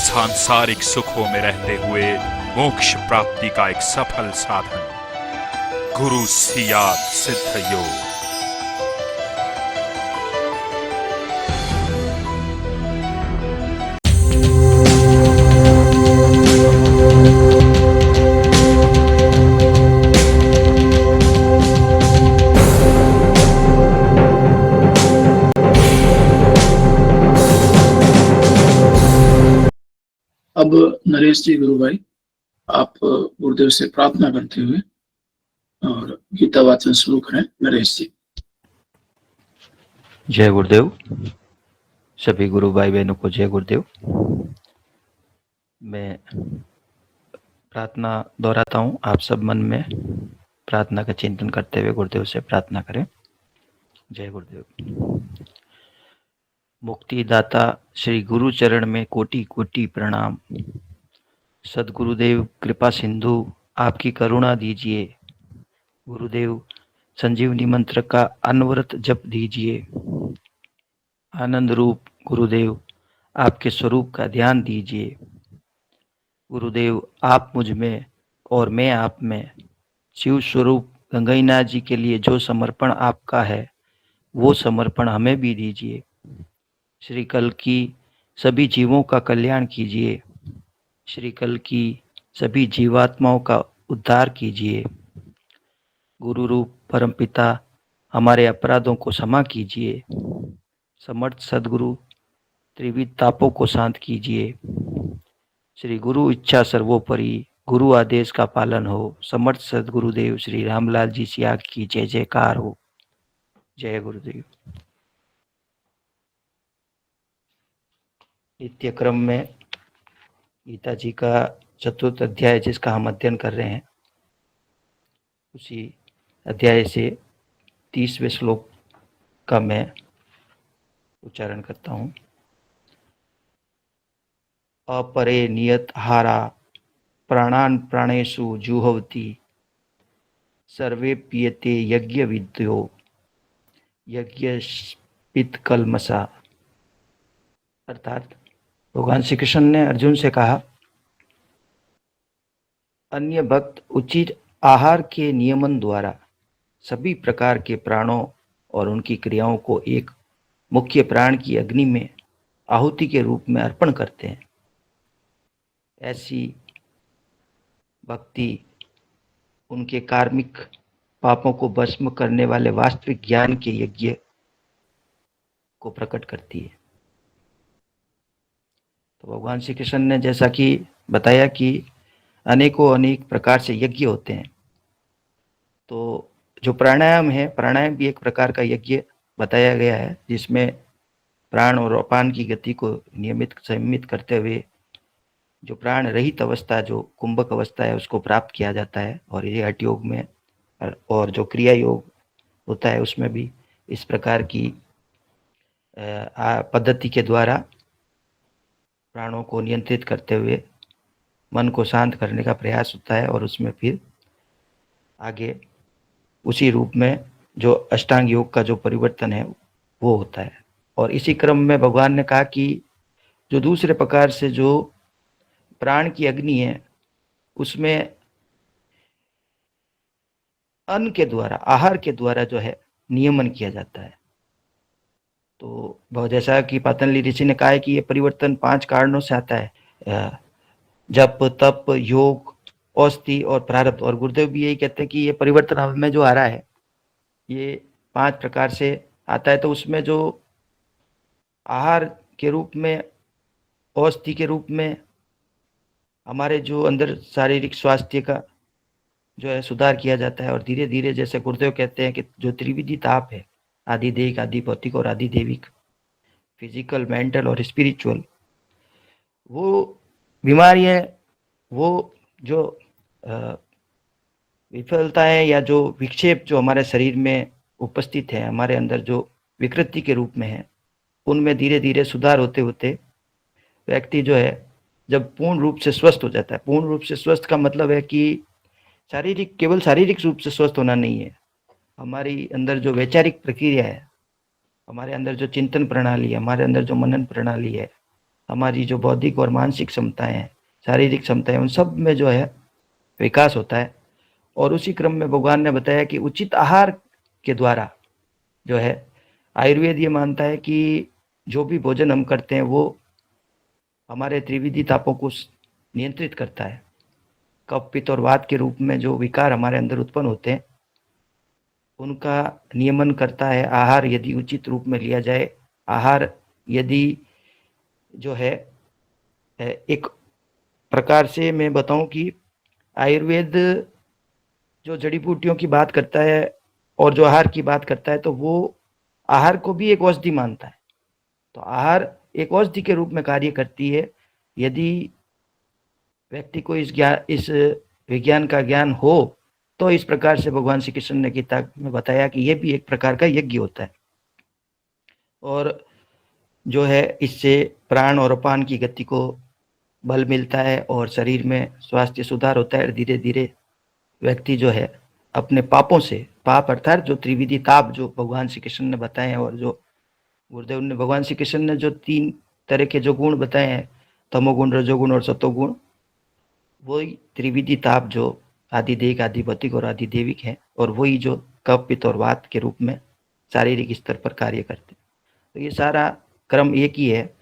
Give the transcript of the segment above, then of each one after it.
सांसारिक सुखों में रहते हुए मोक्ष प्राप्ति का एक सफल साधन, गुरु सियात सिद्ध योग। अब नरेश जी गुरु भाई, आप गुरुदेव से प्रार्थना करते हुए और गीता वाचन शुरू करें। नरेश जी। जय गुरुदेव। सभी गुरु भाई बहनों को जय गुरुदेव। मैं प्रार्थना दोहराता हूँ, आप सब मन में प्रार्थना का चिंतन करते हुए गुरुदेव से प्रार्थना करें। जय गुरुदेव। मुक्तिदाता श्री गुरु चरण में कोटि कोटि प्रणाम। सदगुरुदेव कृपा सिंधु आपकी करुणा दीजिए। गुरुदेव संजीवनी मंत्र का अनवरत जप दीजिए। आनंद रूप गुरुदेव आपके स्वरूप का ध्यान दीजिए। गुरुदेव आप मुझ में और मैं आप में। शिव स्वरूप गंगईनाथ जी के लिए जो समर्पण आपका है वो समर्पण हमें भी दीजिए। श्री कल की सभी जीवों का कल्याण कीजिए। श्री कल की सभी जीवात्माओं का उद्धार कीजिए। गुरु रूप परमपिता हमारे अपराधों को क्षमा कीजिए। समर्थ सदगुरु त्रिविध तापों को शांत कीजिए। श्री गुरु इच्छा सर्वोपरि, गुरु आदेश का पालन हो। समर्थ सदगुरुदेव श्री रामलाल जी सियाग की जय जयकार हो। जय गुरुदेव। नित्य क्रम में गीता जी का चतुर्थ अध्याय जिसका हम अध्ययन कर रहे हैं, उसी अध्याय से 30वें श्लोक का मैं उच्चारण करता हूँ। अपरे नियत हारा प्राणान प्राणेषु जुहवति सर्वे पीयते यज्ञ विद्यो यज्ञ पित कलमसा। अर्थात भगवान श्री कृष्ण ने अर्जुन से कहा, अन्य भक्त उचित आहार के नियमन द्वारा सभी प्रकार के प्राणों और उनकी क्रियाओं को एक मुख्य प्राण की अग्नि में आहुति के रूप में अर्पण करते हैं। ऐसी भक्ति उनके कार्मिक पापों को भस्म करने वाले वास्तविक ज्ञान के यज्ञ को प्रकट करती है। तो भगवान श्री कृष्ण ने जैसा कि बताया कि अनेकों अनेक प्रकार से यज्ञ होते हैं, तो जो प्राणायाम है, प्राणायाम भी एक प्रकार का यज्ञ बताया गया है, जिसमें प्राण और अपान की गति को नियमित संयमित करते हुए जो प्राण रहित अवस्था, जो कुंभक अवस्था है, उसको प्राप्त किया जाता है। और ये हठ योग में और जो क्रिया योग होता है उसमें भी इस प्रकार की पद्धति के द्वारा प्राणों को नियंत्रित करते हुए मन को शांत करने का प्रयास होता है, और उसमें फिर आगे उसी रूप में जो अष्टांग योग का जो परिवर्तन है वो होता है। और इसी क्रम में भगवान ने कहा कि जो दूसरे प्रकार से जो प्राण की अग्नि है, उसमें अन्न के द्वारा, आहार के द्वारा जो है नियमन किया जाता है। तो जैसा कि पतंजलि ऋषि ने कहा है कि ये परिवर्तन 5 कारणों से आता है, जप, तप, योग, औषधि और प्रारब्ध। और गुरुदेव भी यही कहते हैं कि ये परिवर्तन हमें जो आ रहा है ये 5 प्रकार से आता है। तो उसमें जो आहार के रूप में, औषधि के रूप में हमारे जो अंदर शारीरिक स्वास्थ्य का जो है सुधार किया जाता है। और धीरे धीरे, जैसे गुरुदेव कहते हैं कि जो त्रिविधि ताप है, आदि दैहिक, आदि भौतिक और आदि दैविक, फिजिकल, मेंटल और स्पिरिचुअल, वो बीमारियां, वो जो विफलताएं या जो विक्षेप जो हमारे शरीर में उपस्थित है, हमारे अंदर जो विकृति के रूप में है, उनमें धीरे धीरे सुधार होते होते व्यक्ति जो है जब पूर्ण रूप से स्वस्थ हो जाता है। पूर्ण रूप से स्वस्थ का मतलब है कि शारीरिक, केवल शारीरिक रूप से स्वस्थ होना नहीं है, हमारी अंदर जो वैचारिक प्रक्रिया है, हमारे अंदर जो चिंतन प्रणाली है, हमारे अंदर जो मनन प्रणाली है, हमारी जो बौद्धिक और मानसिक क्षमताएं हैं, शारीरिक क्षमताएं, उन सब में जो है विकास होता है। और उसी क्रम में भगवान ने बताया कि उचित आहार के द्वारा जो है, आयुर्वेद ये मानता है कि जो भी भोजन हम करते हैं वो हमारे त्रिविधि तापों को नियंत्रित करता है। कफ, पित्त और वात के रूप में जो विकार हमारे अंदर उत्पन्न होते हैं उनका नियमन करता है आहार, यदि उचित रूप में लिया जाए। आहार यदि जो है एक प्रकार से मैं बताऊं कि आयुर्वेद जो जड़ी बूटियों की बात करता है और जो आहार की बात करता है, तो वो आहार को भी एक औषधि मानता है। तो आहार एक औषधि के रूप में कार्य करती है। यदि व्यक्ति को इस विज्ञान का ज्ञान हो तो इस प्रकार से भगवान श्री कृष्ण ने गीता में बताया कि यह भी एक प्रकार का यज्ञ होता है। और जो है इससे प्राण और अपान की गति को बल मिलता है और शरीर में स्वास्थ्य सुधार होता है। धीरे धीरे व्यक्ति जो है अपने पापों से, पाप अर्थात जो त्रिविधि ताप जो भगवान श्री कृष्ण ने बताए हैं, और जो गुरुदेव ने, भगवान श्री कृष्ण ने जो 3 तरह के जो गुण बताए हैं, तमोगुण, रजोगुण और सतोगुण, वही त्रिविधि ताप जो आदिदेहिक, आदिभौतिक और आदिदेविक है, और वही जो कफ, पित्त और वात के रूप में शारीरिक स्तर पर कार्य करते हैं। तो ये सारा क्रम एक ही है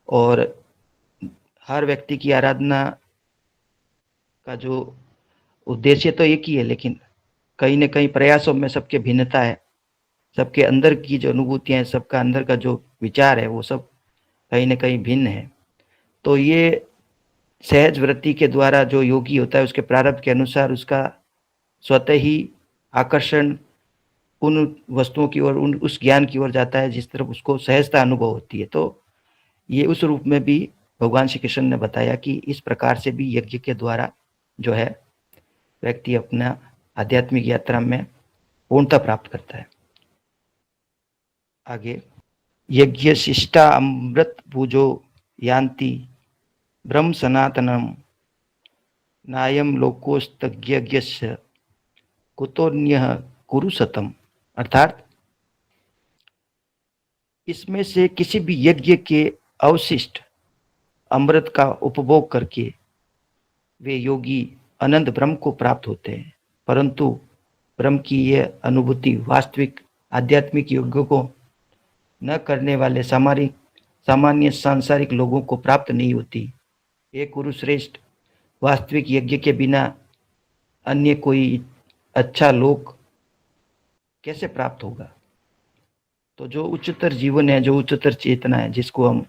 और हर व्यक्ति की आराधना का जो उद्देश्य तो एक ही है, लेकिन कहीं न कहीं प्रयासों में सबके भिन्नता है। सबके अंदर की जो अनुभूतियां हैं, सबका अंदर का जो विचार है, वो सब कहीं न कहीं भिन्न है। तो ये सहज वृत्ति के द्वारा जो योगी होता है, उसके प्रारब्ध के अनुसार उसका स्वतः ही आकर्षण उन वस्तुओं की ओर, उस ज्ञान की ओर जाता है जिस तरफ उसको सहजता अनुभव होती है। तो ये उस रूप में भी भगवान श्री कृष्ण ने बताया कि इस प्रकार से भी यज्ञ के द्वारा जो है व्यक्ति अपना आध्यात्मिक यात्रा में पूर्णता प्राप्त करता है। आगे, यज्ञ शिष्टा अमृत भुजो यान्ति ब्रह्म सनातनम नायम लोकोस्तज्ञस्य कुतोन्यः कुरु सतम। अर्थात इसमें से किसी भी यज्ञ के अवशिष्ट अमृत का उपभोग करके वे योगी अनंत ब्रह्म को प्राप्त होते हैं, परंतु ब्रह्म की यह अनुभूति वास्तविक आध्यात्मिक योग्यों को न करने वाले सामान्य सांसारिक लोगों को प्राप्त नहीं होती। एक गुरु श्रेष्ठ, वास्तविक यज्ञ के बिना अन्य कोई अच्छा लोक कैसे प्राप्त होगा? तो जो उच्चतर जीवन है, जो उच्चतर चेतना है, जिसको हम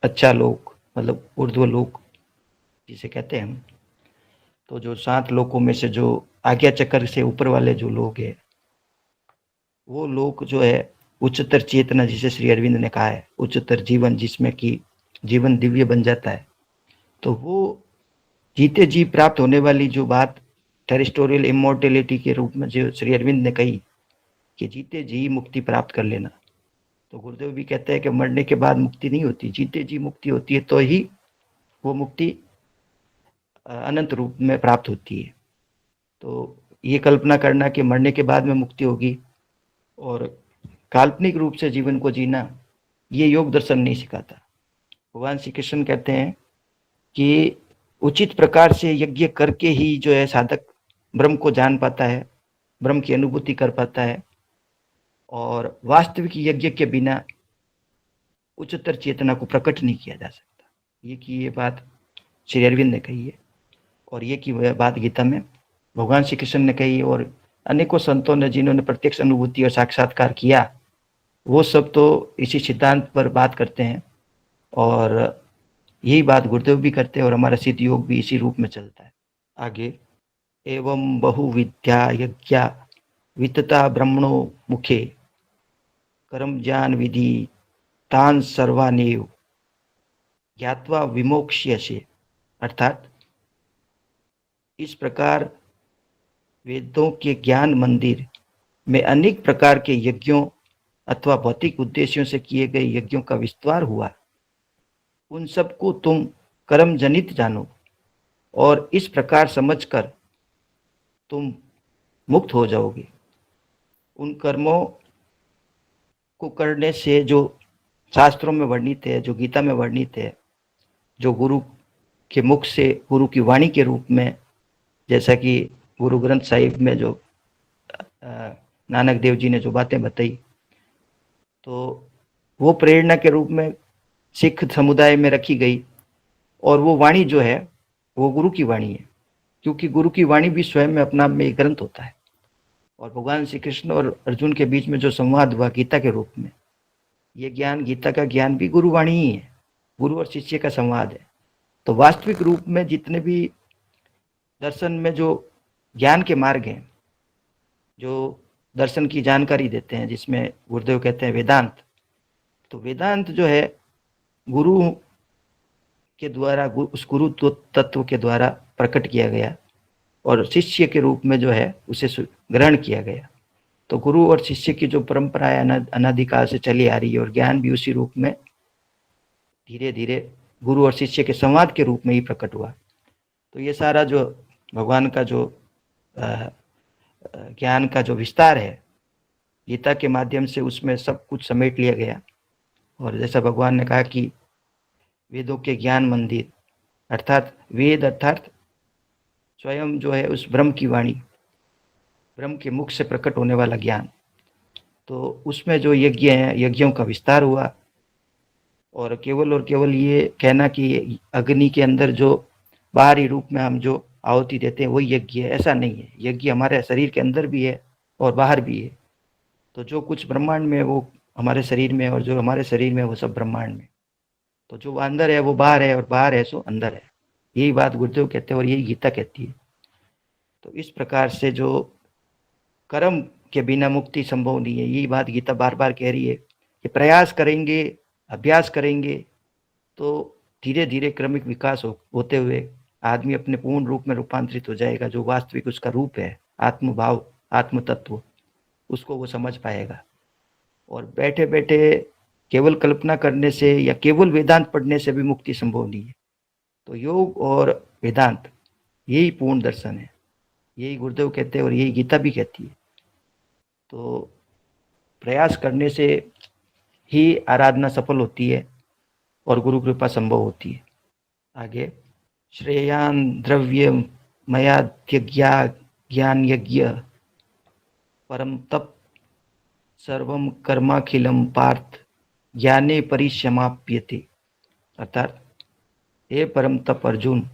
अच्छा लोक मतलब ऊर्ध्व लोक जिसे कहते हैं हम, तो जो 7 लोकों में से जो आज्ञा चक्र से ऊपर वाले जो लोग हैं, वो लोग जो है उच्चतर चेतना, जिसे श्री अरविंद ने कहा है उच्चतर जीवन, जिसमें कि जीवन दिव्य बन जाता है। तो वो जीते जी प्राप्त होने वाली जो बात टेरिस्टोरियल इमोर्टेलिटी के रूप में जो श्री अरविंद ने कही कि जीते जी मुक्ति प्राप्त कर लेना, तो गुरुदेव भी कहते हैं कि मरने के बाद मुक्ति नहीं होती, जीते जी मुक्ति होती है, तो ही वो मुक्ति अनंत रूप में प्राप्त होती है। तो ये कल्पना करना कि मरने के बाद में मुक्ति होगी और काल्पनिक रूप से जीवन को जीना, ये योग दर्शन नहीं सिखाता। भगवान श्री कृष्ण कहते हैं कि उचित प्रकार से यज्ञ करके ही जो है साधक ब्रह्म को जान पाता है, ब्रह्म की अनुभूति कर पाता है, और वास्तविक यज्ञ के बिना उच्चतर चेतना को प्रकट नहीं किया जा सकता। ये बात श्री अरविंद ने कही है, और ये की बात गीता में भगवान श्री कृष्ण ने कही, और अनेकों संतों ने जिन्होंने प्रत्यक्ष अनुभूति और साक्षात्कार किया, वो सब तो इसी सिद्धांत पर बात करते हैं, और यही बात गुरुदेव भी करते हैं, और हमारा सिद्ध योग भी इसी रूप में चलता है। आगे, एवं बहुविद्या यज्ञा वितता ब्रह्मणो मुखे कर्म ज्ञान विधि तान सर्वानेव ज्ञात्वा विमोक्ष्यसे। अर्थात इस प्रकार वेदों के ज्ञान मंदिर में अनेक प्रकार के यज्ञों अथवा भौतिक उद्देश्यों से किए गए यज्ञों का विस्तार हुआ। उन सबको तुम कर्म जनित जानो, और इस प्रकार समझकर तुम मुक्त हो जाओगे। उन कर्मों को करने से जो शास्त्रों में वर्णित है, जो गीता में वर्णित है, जो गुरु के मुख से, गुरु की वाणी के रूप में, जैसा कि गुरु ग्रंथ साहिब में जो नानक देव जी ने जो बातें बताई, तो वो प्रेरणा के रूप में सिख समुदाय में रखी गई। और वो वाणी जो है वो गुरु की वाणी है, क्योंकि गुरु की वाणी भी स्वयं में अपना में एक ग्रंथ होता है। और भगवान श्री कृष्ण और अर्जुन के बीच में जो संवाद हुआ गीता के रूप में, ये ज्ञान, गीता का ज्ञान भी गुरुवाणी ही है, गुरु और शिष्य का संवाद है। तो वास्तविक रूप में जितने भी दर्शन में जो ज्ञान के मार्ग हैं, जो दर्शन की जानकारी देते हैं, जिसमें गुरुदेव कहते हैं वेदांत, तो वेदांत जो है गुरु के द्वारा, उस गुरु तत्व के द्वारा प्रकट किया गया और शिष्य के रूप में जो है उसे ग्रहण किया गया। तो गुरु और शिष्य की जो परंपरा है अनादिकाल से चली आ रही है, और ज्ञान भी उसी रूप में धीरे धीरे गुरु और शिष्य के संवाद के रूप में ही प्रकट हुआ। तो ये सारा जो भगवान का जो ज्ञान का जो विस्तार है गीता के माध्यम से, उसमें सब कुछ समेट लिया गया। और जैसा भगवान ने कहा कि वेदों के ज्ञान मंदिर, अर्थात वेद अर्थात स्वयं जो है उस ब्रह्म की वाणी, ब्रह्म के मुख से प्रकट होने वाला ज्ञान, तो उसमें जो यज्ञ हैं, यज्ञों का विस्तार हुआ। और केवल ये कहना कि अग्नि के अंदर जो बाहरी रूप में हम जो आहुति देते हैं वही यज्ञ है, ऐसा नहीं है। यज्ञ हमारे शरीर के अंदर भी है और बाहर भी है। तो जो कुछ ब्रह्मांड में है वो हमारे शरीर में, और जो हमारे शरीर में है वो सब ब्रह्मांड में। तो जो अंदर है वो बाहर है, और बाहर है सो अंदर है। यही बात गुरुदेव कहते हैं और यही गीता कहती है। तो इस प्रकार से जो कर्म के बिना मुक्ति संभव नहीं है, यही बात गीता बार बार कह रही है कि प्रयास करेंगे, अभ्यास करेंगे, तो धीरे धीरे क्रमिक विकास होते हुए आदमी अपने पूर्ण रूप में रूपांतरित हो जाएगा। जो वास्तविक उसका रूप है, आत्मभाव, आत्म तत्व, उसको वो समझ पाएगा। और बैठे बैठे केवल कल्पना करने से या केवल वेदांत पढ़ने से भी मुक्ति संभव नहीं है। तो योग और वेदांत यही पूर्ण दर्शन है, यही गुरुदेव कहते हैं और यही गीता भी कहती है। तो प्रयास करने से ही आराधना सफल होती है और गुरु कृपा संभव होती है। आगे, श्रेयान द्रव्य मयाद्यज्ञा ज्ञान यज्ञ परम तप सर्वम कर्माखिलम पार्थ ज्ञाने परिसमाप्यते। अर्थात हे परम तप अर्जुन,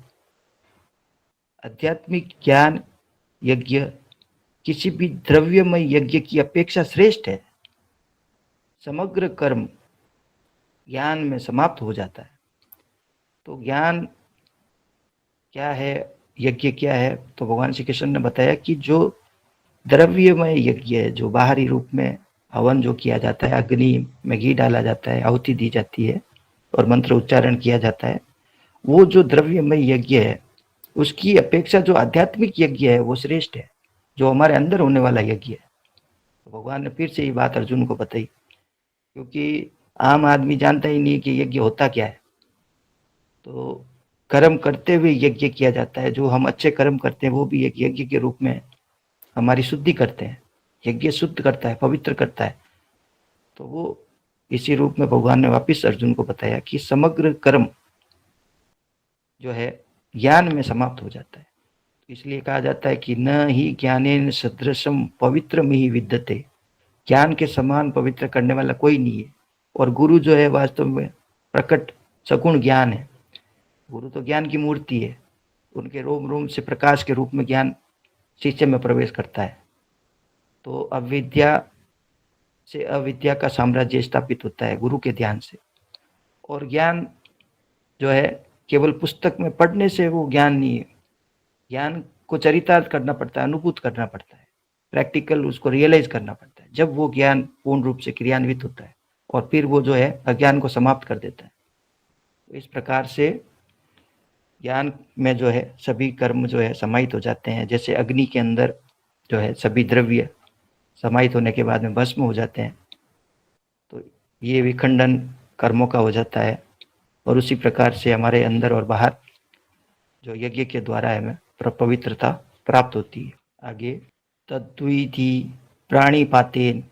आध्यात्मिक ज्ञान यज्ञ किसी भी द्रव्यमय यज्ञ की अपेक्षा श्रेष्ठ है। समग्र कर्म ज्ञान में समाप्त हो जाता है। तो ज्ञान क्या है, यज्ञ क्या है? तो भगवान श्री कृष्ण ने बताया कि जो द्रव्यमय यज्ञ है, जो बाहरी रूप में हवन जो किया जाता है, अग्नि में घी डाला जाता है, आहुति दी जाती है और मंत्र उच्चारण किया जाता है, वो जो द्रव्यमय यज्ञ है उसकी अपेक्षा जो आध्यात्मिक यज्ञ है वो श्रेष्ठ है, जो हमारे अंदर होने वाला यज्ञ है। तो भगवान ने फिर से ये बात अर्जुन को बताई, क्योंकि आम आदमी जानता ही नहीं कि यज्ञ होता क्या है। तो कर्म करते हुए यज्ञ किया जाता है। जो हम अच्छे कर्म करते हैं वो भी एक यज्ञ के रूप में हमारी शुद्धि करते हैं। यज्ञ शुद्ध करता है, पवित्र करता है। तो वो इसी रूप में भगवान ने वापिस अर्जुन को बताया कि समग्र कर्म जो है ज्ञान में समाप्त हो जाता है। इसलिए कहा जाता है कि न ही ज्ञानेन सदृशम पवित्रम ही विद्यते। ज्ञान के समान पवित्र करने वाला कोई नहीं है। और गुरु जो है वास्तव में प्रकट सगुण ज्ञान है। गुरु तो ज्ञान की मूर्ति है। उनके रोम रोम से प्रकाश के रूप में ज्ञान शिष्य में प्रवेश करता है। तो अविद्या से अविद्या का साम्राज्य स्थापित होता है गुरु के ध्यान से। और ज्ञान जो है केवल पुस्तक में पढ़ने से वो ज्ञान नहीं है। ज्ञान को चरितार्थ करना पड़ता है, अनुभूत करना पड़ता है, प्रैक्टिकल उसको रियलाइज करना पड़ता है। जब वो ज्ञान पूर्ण रूप से क्रियान्वित होता है और फिर वो जो है अज्ञान को समाप्त कर देता है। तो इस प्रकार से ज्ञान में जो है सभी कर्म जो है समाहित हो जाते हैं। जैसे अग्नि के अंदर जो है सभी द्रव्य समाहित होने के बाद में भस्म हो जाते हैं, तो ये विखंडन कर्मों का हो जाता है। और उसी प्रकार से हमारे अंदर और बाहर जो यज्ञ के द्वारा हमें पवित्रता प्राप्त होती है। आगे, तद्विधि प्राणिपातेन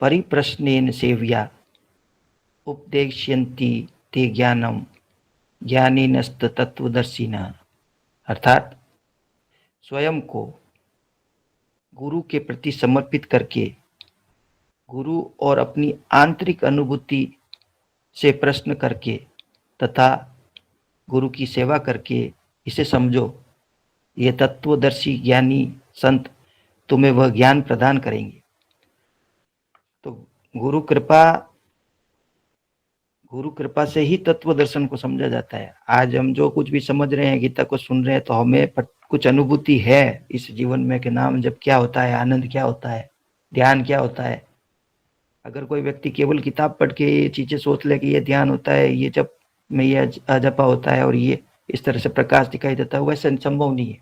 परिप्रश्नेन सेव्या उपदेक्ष्यन्ति ते ज्ञानम ज्ञानी नस्त तत्वदर्शी न, अर्थात स्वयं को गुरु के प्रति समर्पित करके गुरु और अपनी आंतरिक अनुभूति से प्रश्न करके तथा गुरु की सेवा करके इसे समझो, ये तत्वदर्शी ज्ञानी संत तुम्हें वह ज्ञान प्रदान करेंगे। तो गुरु कृपा से ही तत्व दर्शन को समझा जाता है। आज हम जो कुछ भी समझ रहे हैं, गीता को सुन रहे हैं, तो हमें कुछ अनुभूति है इस जीवन में कि नाम जब क्या होता है, आनंद क्या होता है, ध्यान क्या होता है। अगर कोई व्यक्ति केवल किताब पढ़ के ये चीजें सोच ले कि ये ध्यान होता है, ये जब में ये अजपा होता है और ये इस तरह से प्रकाश दिखाई देता है, वैसे संभव नहीं है।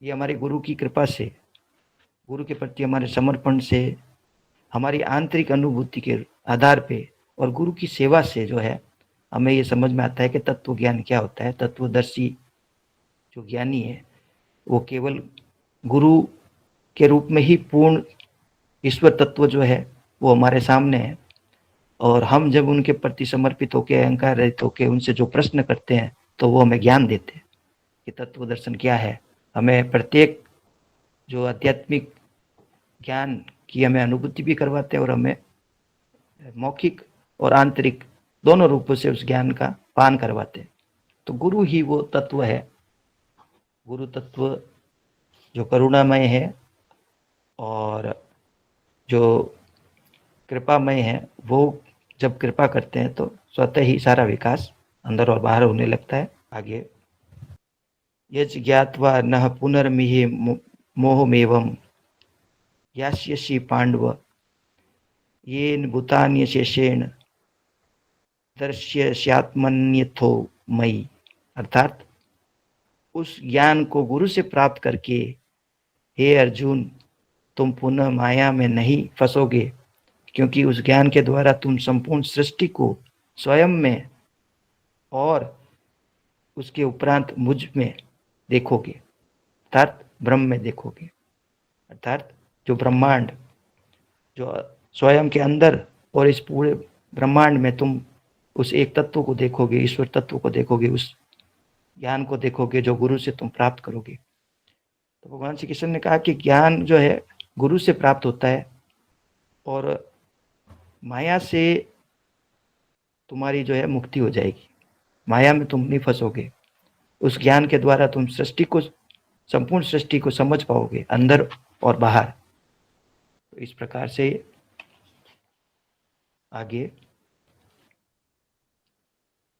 ये हमारे गुरु की कृपा से, गुरु के प्रति हमारे समर्पण से, हमारी आंतरिक अनुभूति के आधार पे और गुरु की सेवा से जो है हमें ये समझ में आता है कि तत्व ज्ञान क्या होता है। तत्वदर्शी जो ज्ञानी है वो केवल गुरु के रूप में ही पूर्ण ईश्वर तत्व जो है वो हमारे सामने है, और हम जब उनके प्रति समर्पित होकर, अहंकार रहित होकर उनसे जो प्रश्न करते हैं तो वो हमें ज्ञान देते हैं कि तत्व दर्शन क्या है। हमें प्रत्येक जो आध्यात्मिक ज्ञान की हमें अनुभूति भी करवाते हैं और हमें मौखिक और आंतरिक दोनों रूपों से उस ज्ञान का पान करवाते हैं। तो गुरु ही वो तत्व है, गुरु तत्व जो करुणामय है और जो कृपामय है। वो जब कृपा करते हैं तो स्वतः ही सारा विकास अंदर और बाहर होने लगता है। आगे, यज ज्ञात्वा न पुनर्मिहि मोहमेवं यास्यसि पांडव येन भूतान्य शेषेण दर्श्यस्यात्मन्यथो मयि, अर्थात उस ज्ञान को गुरु से प्राप्त करके हे अर्जुन तुम पुनः माया में नहीं फंसोगे, क्योंकि उस ज्ञान के द्वारा तुम संपूर्ण सृष्टि को स्वयं में और उसके उपरांत मुझ में देखोगे, अर्थात ब्रह्म में देखोगे। अर्थात जो ब्रह्मांड, जो स्वयं के अंदर और इस पूरे ब्रह्मांड में तुम उस एक तत्व को देखोगे, ईश्वर तत्व को देखोगे, उस ज्ञान को देखोगे जो गुरु से तुम प्राप्त करोगे। तो भगवान श्री कृष्ण ने कहा कि ज्ञान जो है गुरु से प्राप्त होता है और माया से तुम्हारी जो है मुक्ति हो जाएगी, माया में तुम नहीं फंसोगे। उस ज्ञान के द्वारा तुम सृष्टि को, संपूर्ण सृष्टि को समझ पाओगे, अंदर और बाहर। तो इस प्रकार से आगे,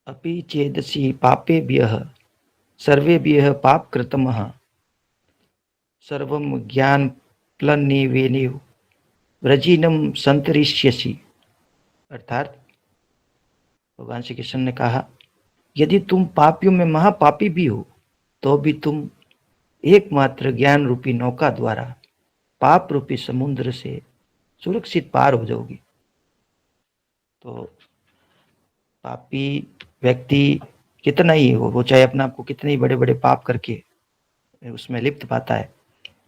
अपि चेदसि पापेभ्यः सर्वेभ्यः पापकृतमः सर्वं ज्ञानप्लवनेनैव व्रजिनं संतरिष्यसि, अर्थात भगवान श्री कृष्ण ने कहा यदि तुम पापियों में महापापी भी हो तो भी तुम एकमात्र ज्ञान रूपी नौका द्वारा पाप रूपी समुद्र से सुरक्षित पार हो जाओगी। तो पापी व्यक्ति कितना ही हो, वो चाहे अपने आप को कितने ही बड़े बड़े पाप करके उसमें लिप्त पाता है,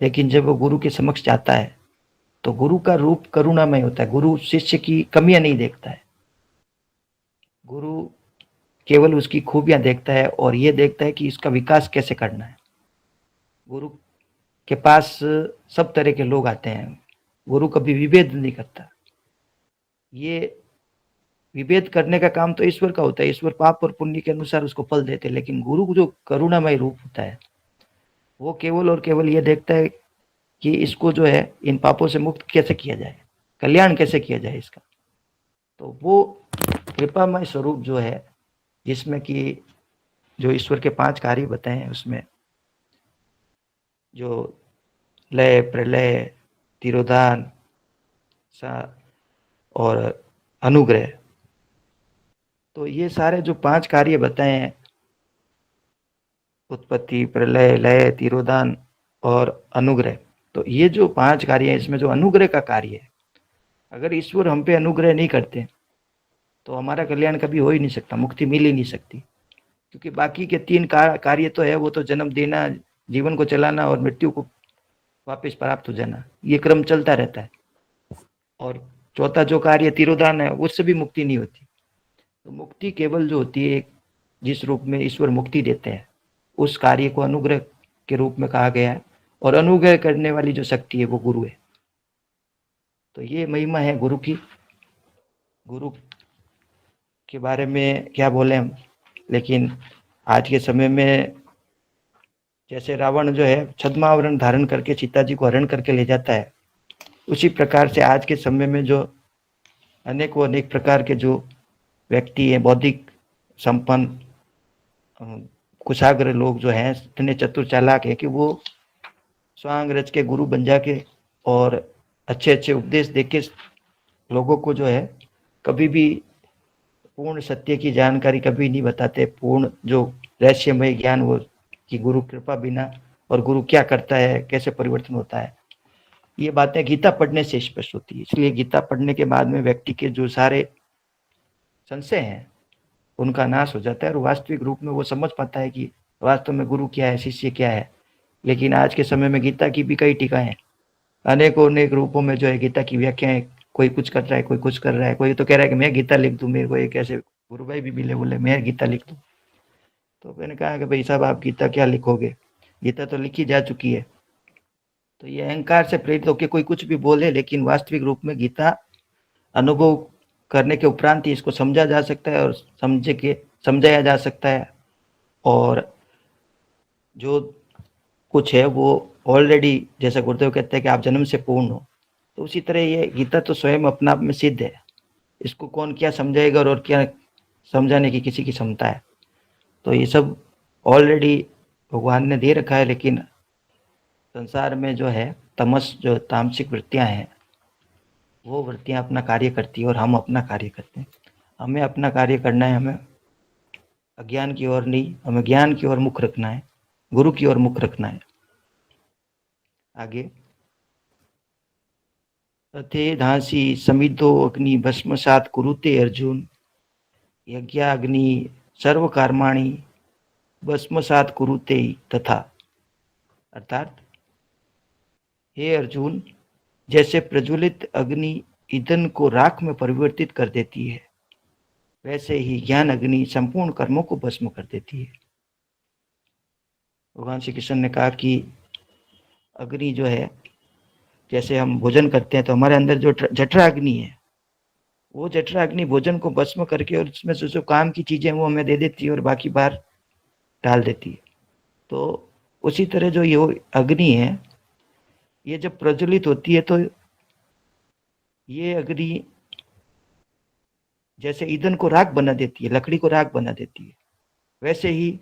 लेकिन जब वो गुरु के समक्ष जाता है तो गुरु का रूप करुणामय होता है। गुरु शिष्य की कमियां नहीं देखता है, गुरु केवल उसकी खूबियां देखता है और ये देखता है कि इसका विकास कैसे करना है। गुरु के पास सब तरह के लोग आते हैं, गुरु कभी विभेद नहीं करता। ये विभेद करने का काम तो ईश्वर का होता है, ईश्वर पाप और पुण्य के अनुसार उसको फल देते, लेकिन गुरु जो करुणामय रूप होता है वो केवल और केवल ये देखता है कि इसको जो है इन पापों से मुक्त कैसे किया जाए, कल्याण कैसे किया जाए इसका। तो वो कृपामय स्वरूप जो है, जिसमें कि जो ईश्वर के 5 कार्य बताए हैं, उसमें जो लय, प्रलय, तिरोधान और अनुग्रह, तो ये सारे जो 5 कार्य बताए हैं, उत्पत्ति, प्रलय, लय, तिरोधान और अनुग्रह, तो ये जो 5 कार्य हैं, इसमें जो अनुग्रह का कार्य है, अगर ईश्वर हम पे अनुग्रह नहीं करते तो हमारा कल्याण कभी हो ही नहीं सकता, मुक्ति मिल ही नहीं सकती। क्योंकि बाकी के 3 कार्य तो है, वो तो जन्म देना, जीवन को चलाना और मृत्यु को वापस प्राप्त हो जाना, ये क्रम चलता रहता है। और चौथा जो कार्य तिरोधान है, उससे भी मुक्ति नहीं होती। तो मुक्ति केवल जो होती है एक जिस रूप में ईश्वर मुक्ति देते हैं, उस कार्य को अनुग्रह के रूप में कहा गया है, और अनुग्रह करने वाली जो शक्ति है वो गुरु है। तो ये महिमा है गुरु की। गुरु के बारे में क्या बोले हम, लेकिन आज के समय में जैसे रावण जो है छद्मावरण धारण करके सीता जी को हरण करके ले जाता है, उसी प्रकार से आज के समय में जो अनेक प्रकार के जो व्यक्ति हैं, बौद्धिक संपन्न कुशाग्र लोग जो हैं, इतने चतुर चालाक है कि वो स्वांग रच के गुरु बन जाके और अच्छे अच्छे उपदेश देके लोगों को जो है कभी भी पूर्ण सत्य की जानकारी कभी नहीं बताते। पूर्ण जो रहस्यमय ज्ञान वो कि गुरु कृपा बिना और गुरु क्या करता है, कैसे परिवर्तन होता है, ये बातें गीता पढ़ने से स्पष्ट होती है। इसलिए गीता पढ़ने के बाद में व्यक्ति के जो सारे संशय हैं उनका नाश हो जाता है और वास्तविक रूप में वो समझ पाता है कि वास्तव में गुरु क्या है, शिष्य क्या है। लेकिन आज के समय में गीता की भी कई टीकाएं हैं, अनेक रूपों में जो है गीता की व्याख्याएं, कोई कुछ कर रहा है, कोई कुछ कर रहा है, कोई तो कह रहा है कि मैं गीता लिख दूं, मेरे को एक ऐसे गुरु भाई भी मिले, बोले मैं गीता लिख दूं। तो मैंने कहा कि भाई साहब आप गीता क्या लिखोगे, गीता तो लिखी जा चुकी है। तो ये अहंकार से प्रेरित होकर कोई कुछ भी बोले, लेकिन वास्तविक रूप में गीता अनुभव करने के उपरांत ही इसको समझा जा सकता है और समझाया जा सकता है। और जो कुछ है वो ऑलरेडी, जैसा गुरुदेव कहते हैं कि आप जन्म से पूर्ण हो, तो उसी तरह ये गीता तो स्वयं अपना आप में सिद्ध है। इसको कौन क्या समझाएगा और क्या समझाने की किसी की क्षमता है। तो ये सब ऑलरेडी भगवान ने दे रखा है। लेकिन संसार में जो है तमस, जो तामसिक वृत्तियां हैं, वो वृत्तियां अपना कार्य करती है और हम अपना कार्य करते हैं। हमें अपना कार्य करना है, हमें अज्ञान की ओर नहीं, हमें ज्ञान की ओर मुख रखना है, गुरु की ओर मुख रखना है। आगे, तथे धांसी समितो अग्नि भस्मसात कुरुते अर्जुन, यज्ञाग्नि सर्व कर्माणि भस्मसात कुरुते तथा। अर्थात हे अर्जुन, जैसे प्रज्वलित अग्नि ईंधन को राख में परिवर्तित कर देती है, वैसे ही ज्ञान अग्नि संपूर्ण कर्मों को भस्म कर देती है। भगवान श्री कृष्ण ने कहा कि अग्नि जो है, जैसे हम भोजन करते हैं तो हमारे अंदर जो जठरा अग्नि है, वो जठरा अग्नि भोजन को भस्म करके और उसमें जो काम की चीजें वो हमें दे देती है और बाकी बाहर डाल देती है। तो उसी तरह जो ये अग्नि है, ये जब प्रज्वलित होती है तो ये अग्नि जैसे ईंधन को राख बना देती है, लकड़ी को राख बना देती है, वैसे ही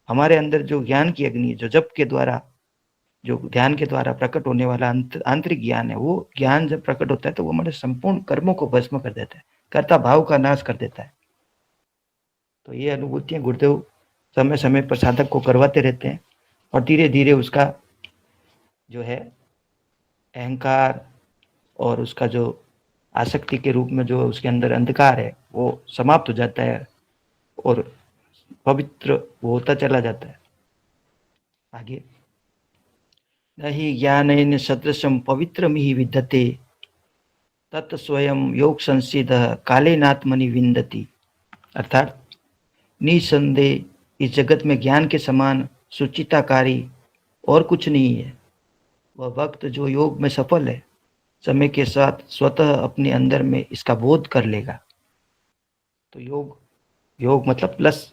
हमारे अंदर जो ज्ञान की अग्नि, जो जप के द्वारा, जो ध्यान के द्वारा प्रकट होने वाला आंतरिक ज्ञान है, वो ज्ञान जब प्रकट होता है तो वो हमारे संपूर्ण कर्मों को भस्म कर देता है, कर्ता भाव का नाश कर देता है। तो ये अनुभूतियां गुरुदेव समय समय पर साधक को करवाते रहते हैं और धीरे धीरे उसका जो है अहंकार और उसका जो आसक्ति के रूप में जो उसके अंदर अंधकार है वो समाप्त हो जाता है और पवित्र वो होता चला जाता है। आगे, नहीं ज्ञानेन सदृशम पवित्रमिहि विद्यते तत् स्वयं योग संसिद्ध कालेनात्मनि विन्दति। अर्थात निसंदेह इस जगत में ज्ञान के समान सुचिताकारी और कुछ नहीं है। वह भक्त जो योग में सफल है, समय के साथ स्वतः अपने अंदर में इसका बोध कर लेगा। तो योग मतलब प्लस,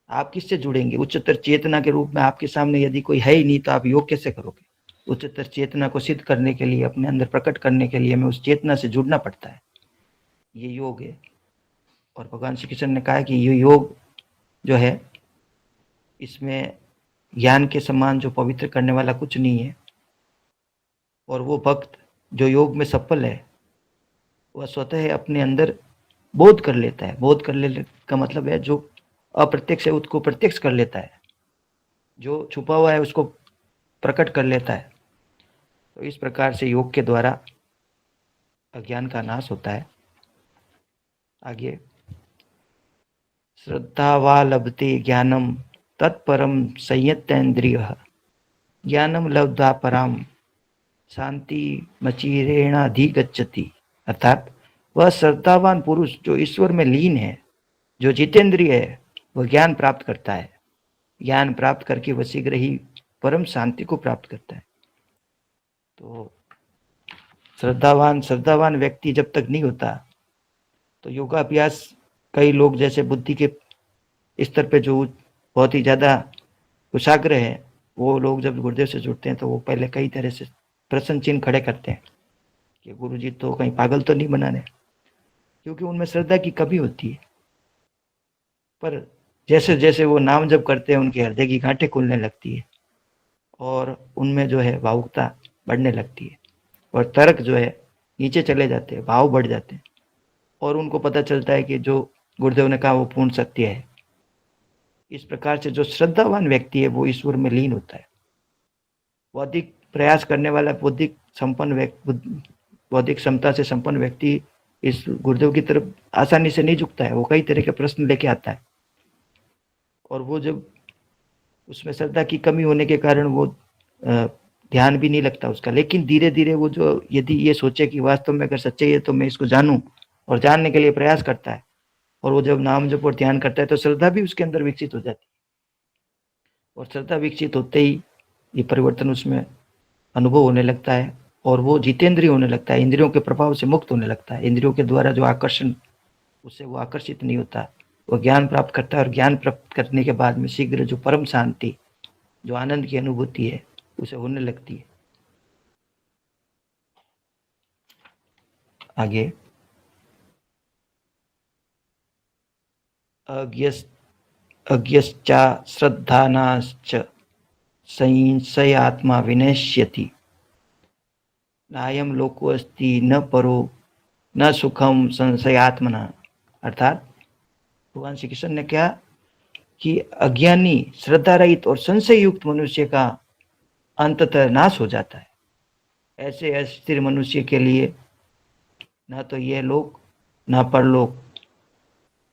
आप किससे जुड़ेंगे? उच्चतर चेतना के रूप में आपके सामने यदि कोई है ही नहीं तो आप योग कैसे करोगे? उच्चतर चेतना को सिद्ध करने के लिए, अपने अंदर प्रकट करने के लिए हमें उस चेतना से जुड़ना पड़ता है। ये योग है। और भगवान श्री कृष्ण ने कहा कि ये योग जो है, इसमें ज्ञान के समान जो पवित्र करने वाला कुछ नहीं है। और वो भक्त जो योग में सफल है, वह स्वतः अपने अंदर बोध कर लेता है। बोध कर लेने का मतलब है जो अप्रत्यक्ष है उसको प्रत्यक्ष कर लेता है, जो छुपा हुआ है उसको प्रकट कर लेता है। तो इस प्रकार से योग के द्वारा अज्ञान का नाश होता है। आगे, श्रद्धावा लभते ज्ञानम तत्परम संयतेन्द्रियः ज्ञानम लब्धा पराम शांति मचिरेणाधिगच्छति। अर्थात वह श्रद्धावान पुरुष जो ईश्वर में लीन है, जो जितेंद्रिय है, वह ज्ञान प्राप्त करता है। ज्ञान प्राप्त करके वह शीघ्र ही परम शांति को प्राप्त करता है। तो श्रद्धावान व्यक्ति जब तक नहीं होता तो योगाभ्यास, कई लोग जैसे बुद्धि के स्तर पे जो बहुत ही ज्यादा कुशाग्र है, वो लोग जब गुरुदेव से जुड़ते हैं तो वो पहले कई तरह से प्रश्न चिन्ह खड़े करते हैं कि गुरुजी तो कहीं पागल तो नहीं बना रहे, क्योंकि उनमें श्रद्धा की कमी होती है। पर जैसे जैसे वो नाम जप करते हैं उनके हृदय की गांठें खुलने लगती है और उनमें जो है भावुकता बढ़ने लगती है और तर्क जो है नीचे चले जाते हैं, भाव बढ़ जाते हैं और उनको पता चलता है कि जो गुरुदेव ने कहा वो पूर्ण सत्य है। इस प्रकार से जो श्रद्धावान व्यक्ति है वो ईश्वर में लीन होता है। बौद्धिक प्रयास करने वाला बौद्धिक क्षमता से संपन्न व्यक्ति इस गुरुदेव की तरफ आसानी से नहीं झुकता है। वो कई तरह के प्रश्न लेके आता है और वो जब उसमें श्रद्धा की कमी होने के कारण वो ध्यान भी नहीं लगता उसका। लेकिन धीरे धीरे वो जो यदि ये सोचे कि वास्तव में अगर सच्चाई है तो मैं इसको जानूं और जानने के लिए प्रयास करता है और वो जब नाम जप और ध्यान करता है तो श्रद्धा भी उसके अंदर विकसित हो जाती है और श्रद्धा विकसित होते ही ये परिवर्तन उसमें अनुभव होने लगता है और वो जितेंद्रिय होने लगता है, इंद्रियों के प्रभाव से मुक्त होने लगता है। इंद्रियों के द्वारा जो आकर्षण, उससे वो आकर्षित नहीं होता, वो ज्ञान प्राप्त करता है और ज्ञान प्राप्त करने के बाद में शीघ्र जो परम शांति, जो आनंद की अनुभूति है उसे होने लगती है। आगे अज्ञश्चा श्रद्धानाश्च संशयात्मा विनश्यति नायम लोको अस्ति न परो न सुखम संशयात्मना। अर्थात भगवान श्री कृष्ण ने कहा कि अज्ञानी, श्रद्धा रहित और संशय युक्त मनुष्य का अंततः नाश हो जाता है। ऐसे अस्थिर मनुष्य के लिए न तो यह लोक न परलोक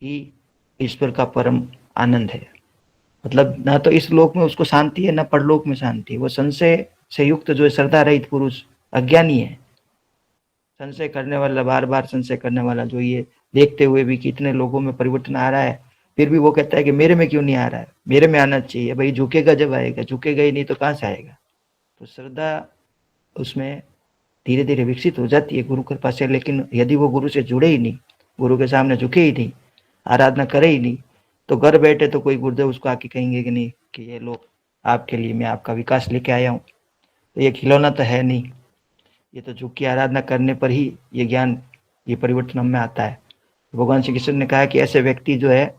ही ईश्वर का परम आनंद है। मतलब ना तो इस लोक में उसको शांति है, ना परलोक में शांति है। वो संशय से युक्त जो श्रद्धा रहित पुरुष अज्ञानी है, संशय करने वाला, बार बार संशय करने वाला, जो ये देखते हुए भी कि इतने लोगों में परिवर्तन आ रहा है फिर भी वो कहता है कि मेरे में क्यों नहीं आ रहा है, मेरे में आना चाहिए। भाई झुकेगा जब आएगा, झुकेगा ही नहीं तो कहाँ से आएगा। तो श्रद्धा उसमें धीरे धीरे विकसित हो जाती है गुरु कृपा से। लेकिन यदि वो गुरु से जुड़े ही नहीं, गुरु के सामने झुके ही नहीं, आराधना करे ही नहीं, तो घर बैठे तो कोई गुरुदेव उसको आके कहेंगे कि नहीं कि ये लो आपके लिए मैं आपका विकास लेके आया हूँ। तो ये खिलौना तो है नहीं, ये तो झुक की आराधना करने पर ही ये ज्ञान, ये परिवर्तन हम में आता है। भगवान श्री कृष्ण ने कहा कि ऐसे व्यक्ति जो है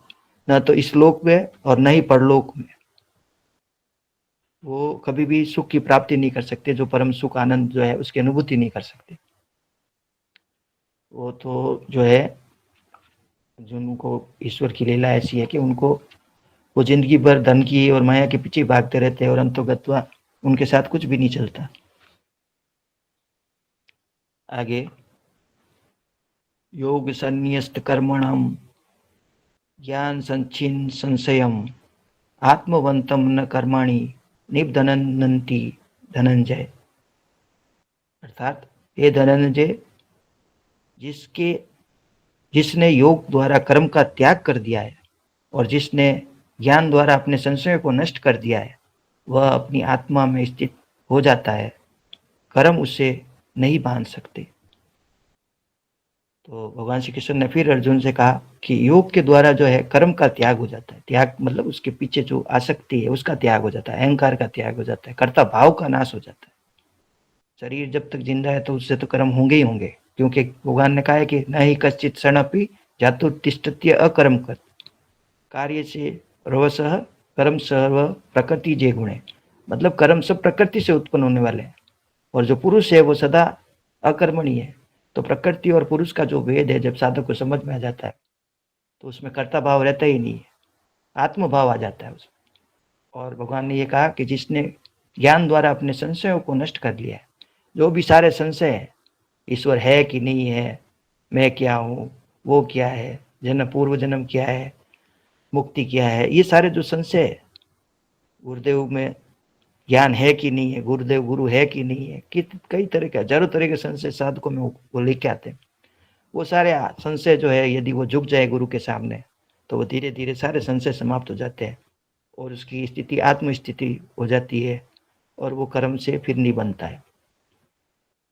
न तो इस लोक में और न ही परलोक में वो कभी भी सुख की प्राप्ति नहीं कर सकते, जो परम सुख आनंद जो है उसकी अनुभूति नहीं कर सकते। वो तो जो है जिनको ईश्वर की लीला ऐसी है कि उनको वो जिंदगी भर धन की और माया के पीछे भागते रहते हैं और अंतोगत्वा उनके साथ कुछ भी नहीं चलता। आगे योग संन्यस्त कर्मणम ज्ञान संचिन संशयम आत्मवंतम न कर्माणि निबधनन्ति धनंजय। अर्थात हे धनंजय, जिसने योग द्वारा कर्म का त्याग कर दिया है और जिसने ज्ञान द्वारा अपने संशयों को नष्ट कर दिया है, वह अपनी आत्मा में स्थित हो जाता है, कर्म उसे नहीं बांध सकते। तो भगवान श्री कृष्ण ने फिर अर्जुन से कहा कि योग के द्वारा जो है कर्म का त्याग हो जाता है। त्याग मतलब उसके पीछे जो आसक्ति है उसका त्याग हो जाता है, अहंकार का त्याग हो जाता है, कर्ता भाव का नाश हो जाता है। शरीर जब तक जिंदा है तो उससे तो कर्म होंगे ही होंगे, क्योंकि भगवान ने कहा है कि न ही कश्चित क्षणपि जातु तिष्ठत्य अकर्म कर कार्य से रवसह कर्म सर्व प्रकृति जे गुणे। मतलब कर्म सब प्रकृति से उत्पन्न होने वाले हैं और जो पुरुष है वो सदा अकर्मणीय है। तो प्रकृति और पुरुष का जो भेद है जब साधक को समझ में आ जाता है तो उसमें कर्ता भाव रहता ही नहीं है, आत्मभाव आ जाता है उसमें। और भगवान ने ये कहा कि जिसने ज्ञान द्वारा अपने संशयों को नष्ट कर लिया है, जो भी सारे संशय है, ईश्वर है कि नहीं है, मैं क्या हूँ, वो क्या है, जन्म पूर्व जन्म क्या है, मुक्ति क्या है, ये सारे जो संशय है, गुरुदेव में ज्ञान है कि नहीं है, गुरुदेव गुरु है कि नहीं है, कई तरह के हजारों तरह के संशय साधकों में वो लेके आते हैं। वो सारे संशय जो है यदि वो झुक जाए गुरु के सामने तो वो धीरे धीरे सारे संशय समाप्त हो जाते हैं और उसकी स्थिति आत्म स्थिति हो जाती है और वो कर्म से फिर नहीं बनता है।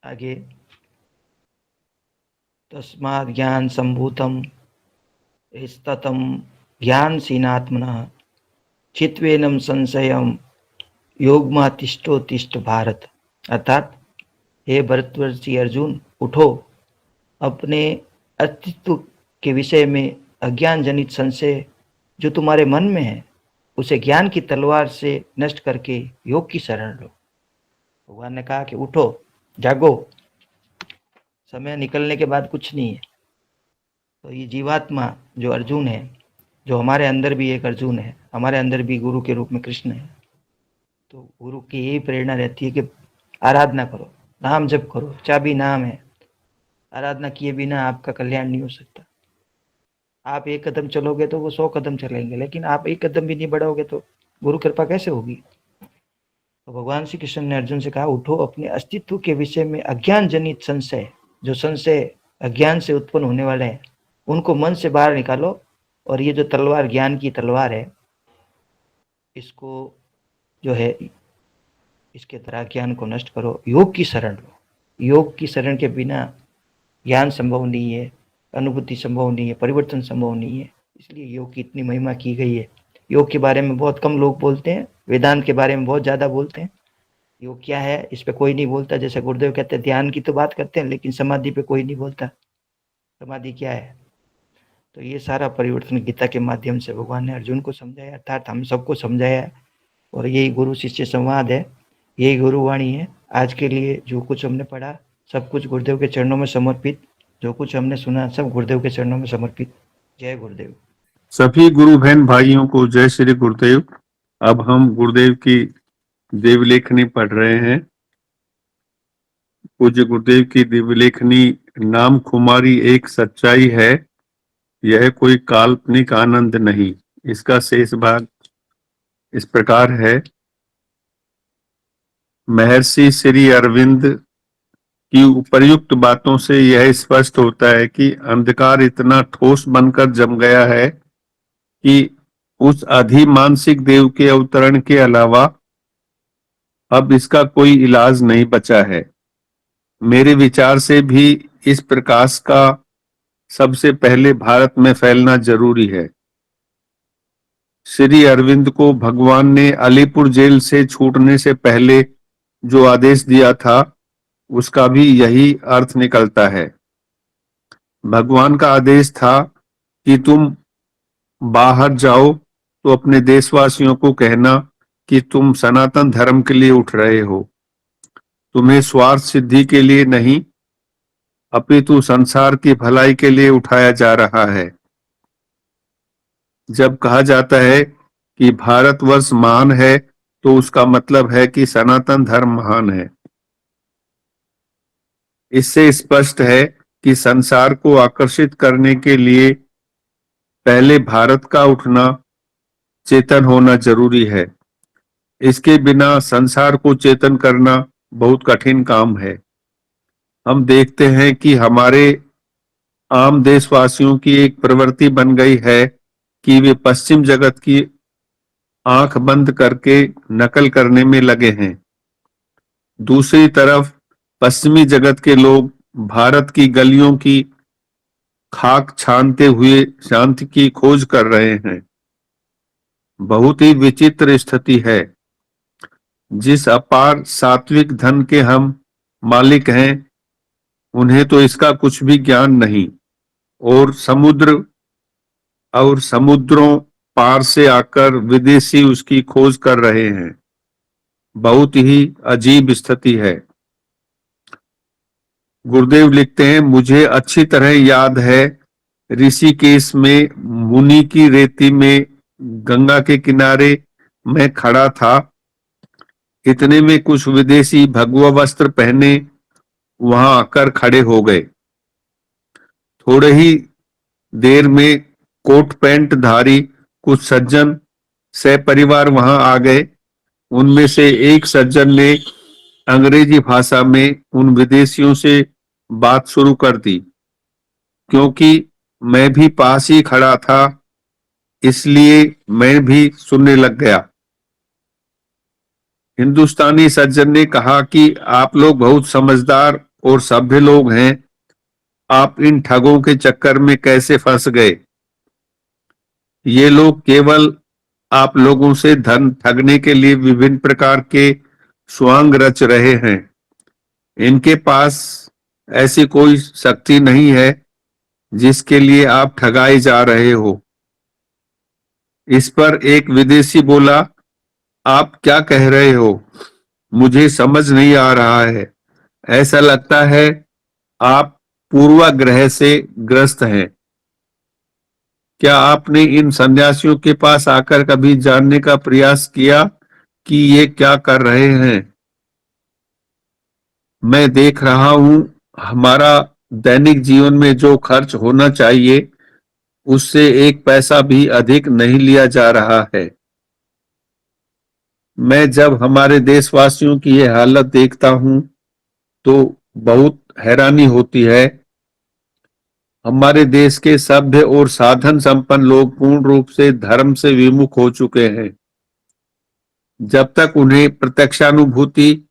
आगे, तस्मात् ज्ञान संभूतम स्ततम ज्ञानसीनात्मनः चित्वेनम संशयम योगमा तिष्ठो तिष्ठ भारत। अर्थात हे भरतवर्षी अर्जुन, उठो, अपने अस्तित्व के विषय में अज्ञान जनित संशय जो तुम्हारे मन में है उसे ज्ञान की तलवार से नष्ट करके योग की शरण लो। भगवान ने कहा कि उठो, जागो, समय निकलने के बाद कुछ नहीं है। तो ये जीवात्मा जो अर्जुन है, जो हमारे अंदर भी एक अर्जुन है, हमारे अंदर भी गुरु के रूप में कृष्ण है, तो गुरु की यही प्रेरणा रहती है कि आराधना करो, नाम जप करो, चाबी नाम है। आराधना किए बिना आपका कल्याण नहीं हो सकता। आप एक कदम चलोगे तो वो 100 कदम चलेंगे, लेकिन आप एक कदम भी नहीं बढ़ाओगे तो गुरु कृपा कैसे होगी। तो भगवान श्री कृष्ण ने अर्जुन से कहा, उठो, अपने अस्तित्व के विषय में अज्ञान जनित संशय, जो संशय अज्ञान से उत्पन्न होने वाले हैं, उनको मन से बाहर निकालो और ये जो तलवार, ज्ञान की तलवार है, इसको जो है, इसके द्वारा ज्ञान को नष्ट करो, योग की शरण लो। योग की शरण के बिना ज्ञान संभव नहीं है, अनुभूति संभव नहीं है, परिवर्तन संभव नहीं है। इसलिए योग की इतनी महिमा की गई है। योग के बारे में बहुत कम लोग बोलते हैं, वेदांत के बारे में बहुत ज़्यादा बोलते हैं। योग क्या है इस पे कोई नहीं बोलता। जैसे गुरुदेव कहते हैं ध्यान की तो बात करते हैं, लेकिन समाधि पे कोई नहीं बोलता। समाधि क्या है? तो ये सारा परिवर्तन गीता के माध्यम से भगवान ने अर्जुन को समझाया, अर्थात हम सबको समझाया। और यही गुरु शिष्य संवाद है, यही गुरुवाणी है। आज के लिए जो कुछ हमने पढ़ा सब कुछ गुरुदेव के चरणों में समर्पित, जो कुछ हमने सुना सब गुरुदेव के चरणों में समर्पित। जय गुरुदेव। सभी गुरु बहन भाइयों को जय श्री गुरुदेव। अब हम गुरुदेव की देवलेखनी पढ़ रहे हैं। पूज्य गुरुदेव की देवलेखनी नाम खुमारी एक सच्चाई है, यह कोई काल्पनिक आनंद नहीं। इसका शेष भाग इस प्रकार है। महर्षि श्री अरविंद की उपर्युक्त बातों से यह स्पष्ट होता है कि अंधकार इतना ठोस बनकर जम गया है कि उस अधिमानसिक देव के अवतरण के अलावा अब इसका कोई इलाज नहीं बचा है। मेरे विचार से भी इस प्रकाश का सबसे पहले भारत में फैलना जरूरी है। श्री अरविंद को भगवान ने अलीपुर जेल से छूटने से पहले जो आदेश दिया था उसका भी यही अर्थ निकलता है। भगवान का आदेश था कि तुम बाहर जाओ तो अपने देशवासियों को कहना कि तुम सनातन धर्म के लिए उठ रहे हो। तुम्हें स्वार्थ सिद्धि के लिए नहीं अपितु संसार की भलाई के लिए उठाया जा रहा है। जब कहा जाता है कि भारतवर्ष महान है तो उसका मतलब है कि सनातन धर्म महान है। इससे स्पष्ट है कि संसार को आकर्षित करने के लिए पहले भारत का उठना, चेतन होना जरूरी है। इसके बिना संसार को चेतन करना बहुत कठिन काम है। हम देखते हैं कि हमारे आम देशवासियों की एक प्रवृत्ति बन गई है कि वे पश्चिम जगत की आंख बंद करके नकल करने में लगे हैं। दूसरी तरफ पश्चिमी जगत के लोग भारत की गलियों की खाक छानते हुए शांति की खोज कर रहे हैं। बहुत ही विचित्र स्थिति है। जिस अपार सात्विक धन के हम मालिक हैं उन्हें तो इसका कुछ भी ज्ञान नहीं, और समुद्रों पार से आकर विदेशी उसकी खोज कर रहे हैं। बहुत ही अजीब स्थिति है। गुरुदेव लिखते हैं, मुझे अच्छी तरह याद है ऋषिकेश में मुनि की रेती में गंगा के किनारे मैं खड़ा था। इतने में कुछ विदेशी भगवा वस्त्र पहने वहां आकर खड़े हो गए। थोड़े ही देर में कोट पैंट धारी कुछ सज्जन सपरिवार वहां आ गए। उनमें से एक सज्जन ने अंग्रेजी भाषा में उन विदेशियों से बात शुरू कर दी। क्योंकि मैं भी पास ही खड़ा था इसलिए मैं भी सुनने लग गया। हिंदुस्तानी सज्जन ने कहा कि आप लोग बहुत समझदार और सभ्य लोग हैं, आप इन ठगों के चक्कर में कैसे फंस गए? ये लोग केवल आप लोगों से धन ठगने के लिए विभिन्न प्रकार के स्वांग रच रहे हैं। इनके पास ऐसी कोई शक्ति नहीं है जिसके लिए आप ठगाए जा रहे हो। इस पर एक विदेशी बोला, आप क्या कह रहे हो? मुझे समझ नहीं आ रहा है। ऐसा लगता है आप पूर्वाग्रह से ग्रस्त हैं। क्या आपने इन सन्यासियों के पास आकर कभी जानने का प्रयास किया कि ये क्या कर रहे हैं? मैं देख रहा हूं हमारा दैनिक जीवन में जो खर्च होना चाहिए उससे एक पैसा भी अधिक नहीं लिया जा रहा है। मैं जब हमारे देशवासियों की ये हालत देखता हूं तो बहुत हैरानी होती है। हमारे देश के सभ्य और साधन संपन्न लोग पूर्ण रूप से धर्म से विमुख हो चुके हैं। जब तक उन्हें प्रत्यक्षानुभूति,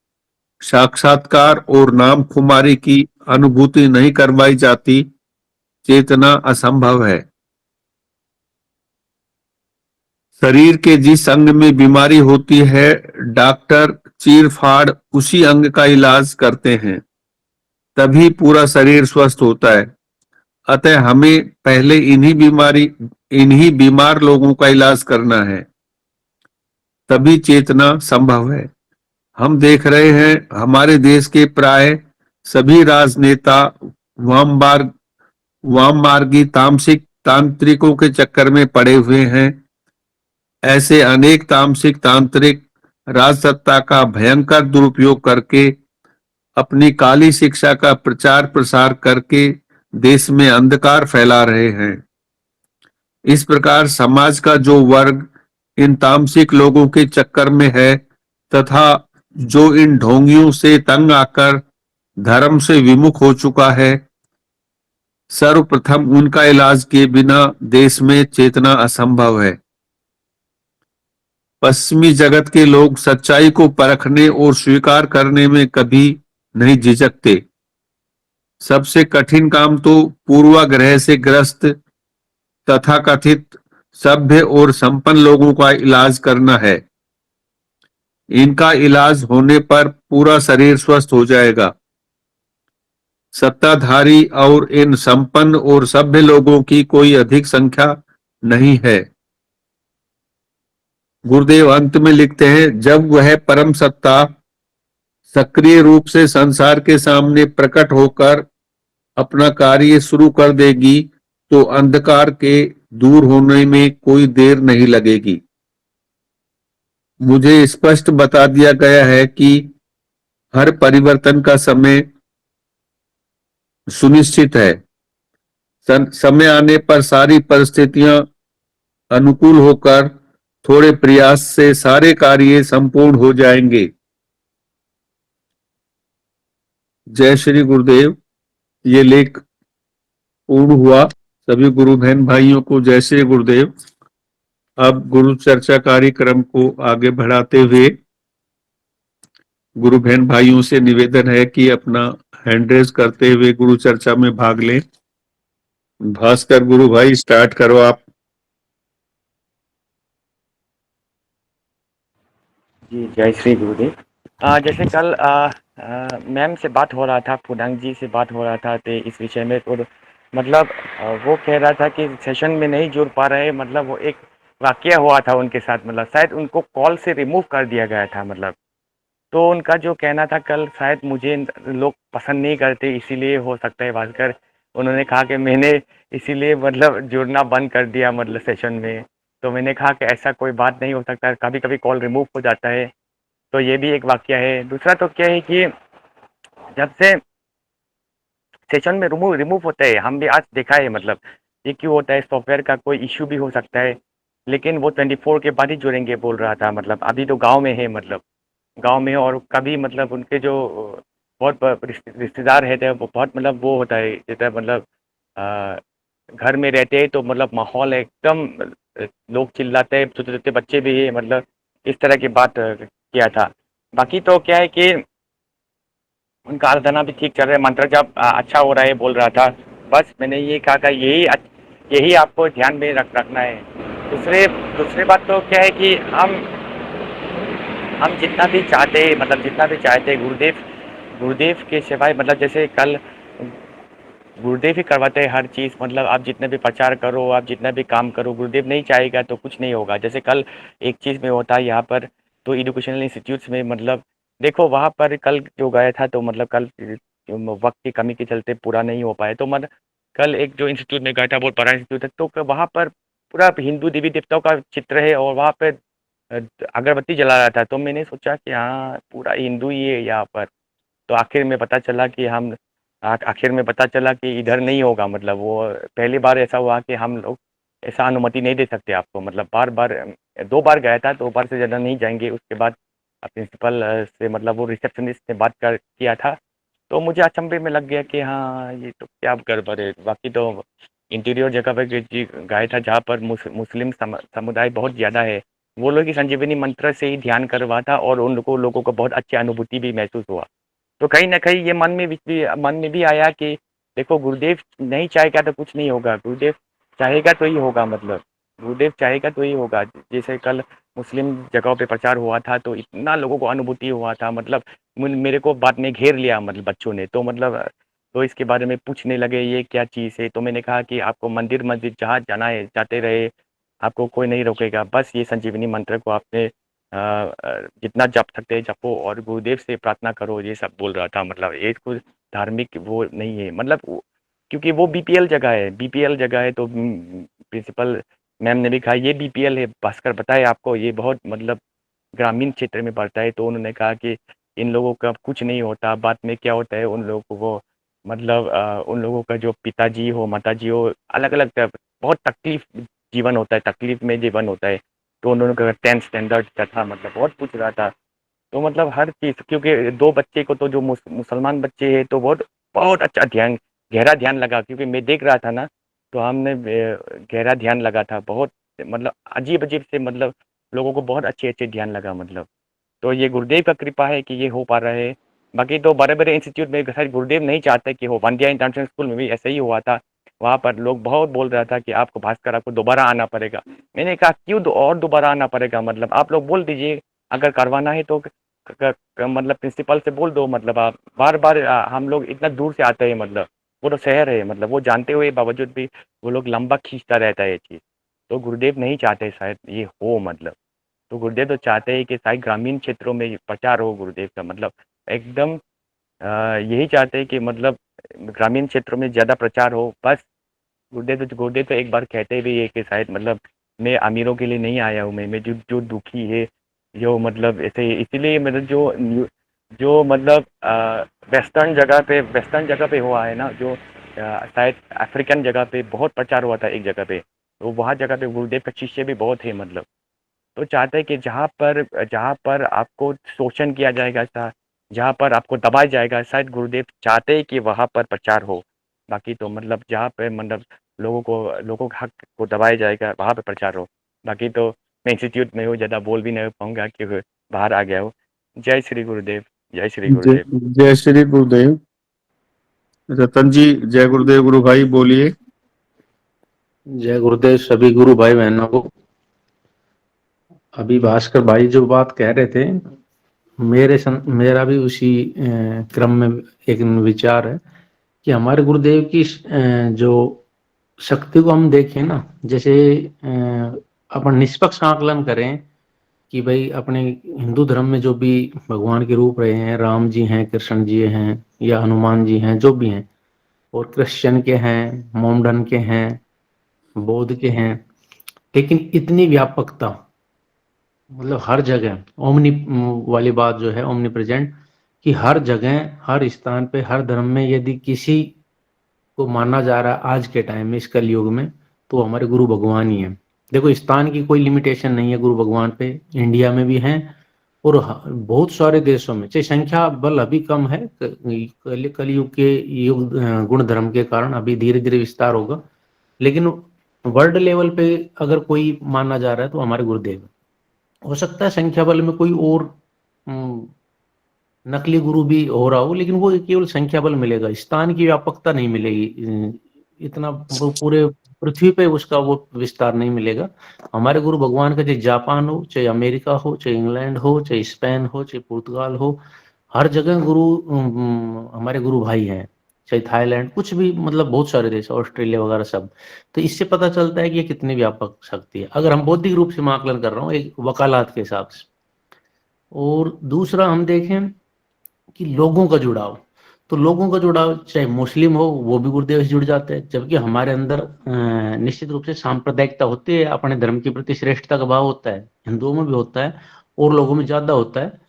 साक्षात्कार और नाम खुमारी की अनुभूति नहीं करवाई जाती, चेतना असंभव है। शरीर के जिस अंग में बीमारी होती है, डॉक्टर चीर फाड़ उसी अंग का इलाज करते हैं, तभी पूरा शरीर स्वस्थ होता है। अतः हमें पहले इन्हीं बीमार लोगों का इलाज करना है, तभी चेतना संभव है। हम देख रहे हैं हमारे देश के प्राय सभी राजनेता वाम मार्गी तामसिक तांत्रिकों के चक्कर में पड़े हुए हैं। ऐसे अनेक तामसिक तांत्रिक राजसत्ता का भयंकर दुरुपयोग करके अपनी काली शिक्षा का प्रचार प्रसार करके देश में अंधकार फैला रहे हैं। इस प्रकार समाज का जो वर्ग इन तामसिक लोगों के चक्कर में है तथा जो इन ढोंगियों से तंग आकर धर्म से विमुख हो चुका है, सर्वप्रथम उनका इलाज किए बिना देश में चेतना असंभव है। पश्चिमी जगत के लोग सच्चाई को परखने और स्वीकार करने में कभी नहीं झिझकते। सबसे कठिन काम तो पूर्वाग्रह से ग्रस्त तथाकथित सभ्य और संपन्न लोगों का इलाज करना है। इनका इलाज होने पर पूरा शरीर स्वस्थ हो जाएगा। सत्ताधारी और इन संपन्न और सभ्य लोगों की कोई अधिक संख्या नहीं है। गुरुदेव अंत में लिखते हैं, जब वह परम सत्ता सक्रिय रूप से संसार के सामने प्रकट होकर अपना कार्य शुरू कर देगी तो अंधकार के दूर होने में कोई देर नहीं लगेगी। मुझे स्पष्ट बता दिया गया है कि हर परिवर्तन का समय सुनिश्चित है। समय आने पर सारी परिस्थितियां अनुकूल होकर थोड़े प्रयास से सारे कार्य संपूर्ण हो जाएंगे। जय श्री गुरुदेव। ये लेख पूर्ण हुआ। सभी गुरु बहन भाइयों को जय श्री गुरुदेव। अब गुरु चर्चा कार्यक्रम को आगे बढ़ाते हुए गुरु बहन भाइयों से निवेदन है कि अपना हैंड रेज करते हुए गुरु चर्चा में भाग लें। भास्कर गुरु भाई स्टार्ट करो आप। जी जय श्री गुरुदेव। जैसे कल मैम से बात हो रहा था, पूर्णांक जी से बात हो रहा था तो इस विषय में, और मतलब वो कह रहा था कि सेशन में नहीं जुड़ पा रहे। मतलब वो एक वाकया हुआ था उनके साथ, मतलब शायद उनको कॉल से रिमूव कर दिया गया था। मतलब तो उनका जो कहना था कल, शायद मुझे लोग पसंद नहीं करते इसीलिए हो सकता है भास्कर। उन्होंने कहा कि मैंने इसीलिए मतलब जुड़ना बंद कर दिया मतलब सेशन में। तो मैंने कहा कि ऐसा कोई बात नहीं हो सकता, कभी कभी कॉल रिमूव हो जाता है। तो ये भी एक वाकया है। दूसरा तो क्या है कि जब से सेशन में रिमूव होता है, हम भी आज देखा है मतलब ये क्यों होता है। सॉफ्टवेयर का कोई इश्यू भी हो सकता है, लेकिन वो 24 के बाद ही जुड़ेंगे बोल रहा था। मतलब अभी तो गांव में है, मतलब गांव में, और कभी मतलब उनके जो बहुत रिश्तेदार है वो बहुत मतलब वो होता है जैसे मतलब घर में रहते हैं तो मतलब माहौल एकदम लोग चिल्लाते, छोटे छोटे बच्चे भी है, मतलब इस तरह की बात किया था। बाकी तो क्या है कि उनका आराधना भी ठीक चल रहा है, मंत्र जाप अच्छा हो रहा है बोल रहा था। बस मैंने ये कहा कि यही आपको ध्यान में रखना है। दूसरे दूसरी बात तो क्या है कि हम जितना भी चाहते, मतलब जितना भी चाहते गुरुदेव के सिवाय, मतलब जैसे कल गुरुदेव ही करवाते हैं हर चीज़, मतलब आप जितने भी प्रचार करो, आप जितना भी काम करो, गुरुदेव नहीं चाहेगा तो कुछ नहीं होगा। जैसे कल एक चीज़ में होता है यहाँ पर, तो एजुकेशनल इंस्टीट्यूट्स में, मतलब देखो वहाँ पर कल जो गया था, तो मतलब कल वक्त की कमी के चलते पूरा नहीं हो पाया, तो मतलब कल एक जो इंस्टीट्यूट में गया था बहुत बड़ा इंस्टीट्यूट है, तो वहाँ पर पूरा हिंदू देवी देवताओं का चित्र है, और वहाँ पे अ, अगरबत्ती जला रहा था, तो मैंने सोचा कि हाँ पूरा हिंदू ही है यहाँ पर। तो आखिर में पता चला कि इधर नहीं होगा, मतलब वो पहली बार ऐसा हुआ कि हम लोग ऐसा अनुमति नहीं दे सकते आपको, मतलब बार बार 2 बार गया था, 2 बार से ज़्यादा नहीं जाएंगे। उसके बाद प्रिंसिपल से, मतलब वो रिसेप्शनिस्ट से बात कर किया था, तो मुझे अचंभे में लग गया कि हाँ ये तो क्या गड़बड़ है। बाकी तो इंटीरियर जगह पर गया था जहाँ पर मुस्लिम समुदाय बहुत ज़्यादा है, वो लोग ही संजीवनी मंत्र से ही ध्यान करवा था, और उन लोगों को बहुत अच्छी अनुभूति भी महसूस हुआ। तो कहीं न कहीं ये मन में भी आया कि देखो गुरुदेव नहीं चाहेगा तो कुछ नहीं होगा, गुरुदेव चाहेगा तो ही होगा, मतलब गुरुदेव चाहेगा तो ही होगा। जैसे कल मुस्लिम जगहों पे प्रचार हुआ था, तो इतना लोगों को अनुभूति हुआ था, मतलब मेरे को बाद में घेर लिया, मतलब बच्चों ने, तो मतलब तो इसके बारे में पूछने लगे ये क्या चीज़ है, तो मैंने कहा कि आपको मंदिर मस्जिद जहाँ जाना है जाते रहे, आपको कोई नहीं रोकेगा, बस ये संजीवनी मंत्र को आपने जितना जप सकते हैं जपो, और गुरुदेव से प्रार्थना करो, ये सब बोल रहा था। मतलब ये कुछ धार्मिक वो नहीं है, मतलब क्योंकि वो बीपीएल जगह है, तो प्रिंसिपल मैम ने भी कहा ये बीपीएल है, भास्कर बताए आपको ये बहुत, मतलब ग्रामीण क्षेत्र में पड़ता है, तो उन्होंने कहा कि इन लोगों का कुछ नहीं होता, बाद में क्या होता है उन लोगों को वो, मतलब उन लोगों का जो पिताजी हो माताजी हो, अलग अलग बहुत तकलीफ जीवन होता है, तकलीफ में जीवन होता है। तो उन्होंने कहा 10th स्टैंडर्ड का था, मतलब बहुत पूछ रहा था। तो मतलब हर चीज़, क्योंकि 2 बच्चे को तो जो मुसलमान बच्चे हैं, तो बहुत बहुत अच्छा गहरा ध्यान लगा, क्योंकि मैं देख रहा था ना, तो हमने गहरा ध्यान लगा था बहुत, मतलब अजीब-अजीब से, मतलब लोगों को बहुत अच्छे-अच्छे ध्यान लगा, मतलब। तो ये गुरुदेव का कृपा है कि ये हो पा रहा है। बाकी तो बड़े-बड़े इंस्टीट्यूट में शायद गुरुदेव नहीं चाहते कि हो। वंध्या इंटरनेशनल स्कूल में भी ऐसा ही हुआ था। वहाँ पर लोग बहुत बोल रहा था कि आपको भास्कर आपको दोबारा आना पड़ेगा। मैंने कहा क्यों दोबारा आना पड़ेगा, मतलब आप लोग बोल दीजिए अगर करवाना है तो मतलब प्रिंसिपल से बोल दो, मतलब आप बार-बार हम लोग इतना दूर से आते हैं, मतलब वो तो शहर है, मतलब वो जानते हुए बावजूद भी वो लोग लंबा खींचता रहता है ये चीज़। तो गुरुदेव नहीं चाहते शायद ये हो, मतलब। तो गुरुदेव तो चाहते हैं कि शायद ग्रामीण क्षेत्रों में प्रचार हो गुरुदेव का, मतलब एकदम यही चाहते हैं कि मतलब ग्रामीण क्षेत्रों में ज़्यादा प्रचार हो, बस। गुरुदेव तो एक बार कहते भी है कि शायद, मतलब मैं अमीरों के लिए नहीं आया हूँ, मैं जो जो दुखी है, जो मतलब ऐसे, इसीलिए मतलब जो मतलब वेस्टर्न जगह पे हुआ है ना, जो शायद अफ्रीकन जगह पे बहुत प्रचार हुआ था एक जगह पे, तो वहाँ जगह पे गुरुदेव का शिष्य भी बहुत है, मतलब। तो चाहते हैं कि जहाँ पर आपको शोषण किया जाएगा, जहाँ पर आपको दबाया जाएगा, शायद गुरुदेव चाहते हैं कि वहाँ पर प्रचार हो। बाकी तो मतलब जहाँ पे, मतलब लोगों के हक को दबाया जाएगा, वहाँ पे प्रचार हो। बाकी तो मैं इंस्टीट्यूट में हूँ, ज़्यादा बोल भी नहीं पाऊंगा क्योंकि बाहर आ गया हूँ। जय श्री गुरुदेव, जय श्री जय गुरुदेव। जय श्री गुरुदेव। रतन जी, जय गुरुदेव गुरु भाई बोलिए। जय गुरुदेव सभी गुरु भाई बहनों को। अभी भास्कर भाई जो बात कह रहे थे, मेरा भी उसी क्रम में एक विचार है कि हमारे गुरुदेव की जो शक्ति को हम देखें ना, जैसे अपन निष्पक्ष आकलन करें कि भाई अपने हिंदू धर्म में जो भी भगवान के रूप रहे हैं, राम जी हैं, कृष्ण जी हैं, या हनुमान जी हैं, जो भी हैं, और क्रिश्चियन के हैं, मोमडन के हैं, बौद्ध के हैं, लेकिन इतनी व्यापकता, मतलब हर जगह ओमनी वाली बात जो है, ओमनी प्रेजेंट, कि हर जगह हर स्थान पे हर धर्म में यदि किसी को माना जा रहा है आज के टाइम में, इस कलयुग में, तो हमारे गुरु भगवान ही हैं। देखो स्थान की कोई लिमिटेशन नहीं है गुरु भगवान पे, इंडिया में भी हैं और बहुत सारे देशों में, चाहे संख्या बल अभी कम है, कलयुग के युग गुण धर्म के कारण अभी धीरे धीरे विस्तार होगा, लेकिन वर्ल्ड लेवल पे अगर कोई माना जा रहा है तो हमारे गुरुदेव हैं। हो सकता है संख्या बल में कोई और नकली गुरु भी हो रहा हो, लेकिन वो केवल संख्या बल मिलेगा, स्थान की व्यापकता नहीं मिलेगी। इतना वो पूरे पृथ्वी पे उसका वो विस्तार नहीं मिलेगा। हमारे गुरु भगवान का, चाहे जापान हो, चाहे अमेरिका हो, चाहे इंग्लैंड हो, चाहे स्पेन हो, चाहे पुर्तगाल हो, हर जगह गुरु हमारे गुरु भाई हैं। चाहे थाईलैंड, कुछ भी, मतलब बहुत सारे देश, ऑस्ट्रेलिया वगैरह सब। तो इससे पता चलता है कि ये कितनी व्यापक शक्ति है, अगर हम बौद्धिक रूप से मैं आकलन कर रहा हूँ एक वकालत के हिसाब से। और दूसरा हम देखें कि लोगों का जुड़ाव, तो लोगों का जुड़ाव चाहे मुस्लिम हो वो भी गुरुदेव से जुड़ जाते हैं, जबकि हमारे अंदर निश्चित रूप से सांप्रदायिकता होती है, अपने धर्म के प्रति श्रेष्ठता का भाव होता है, हिंदुओं में भी होता है और लोगों में ज्यादा होता है।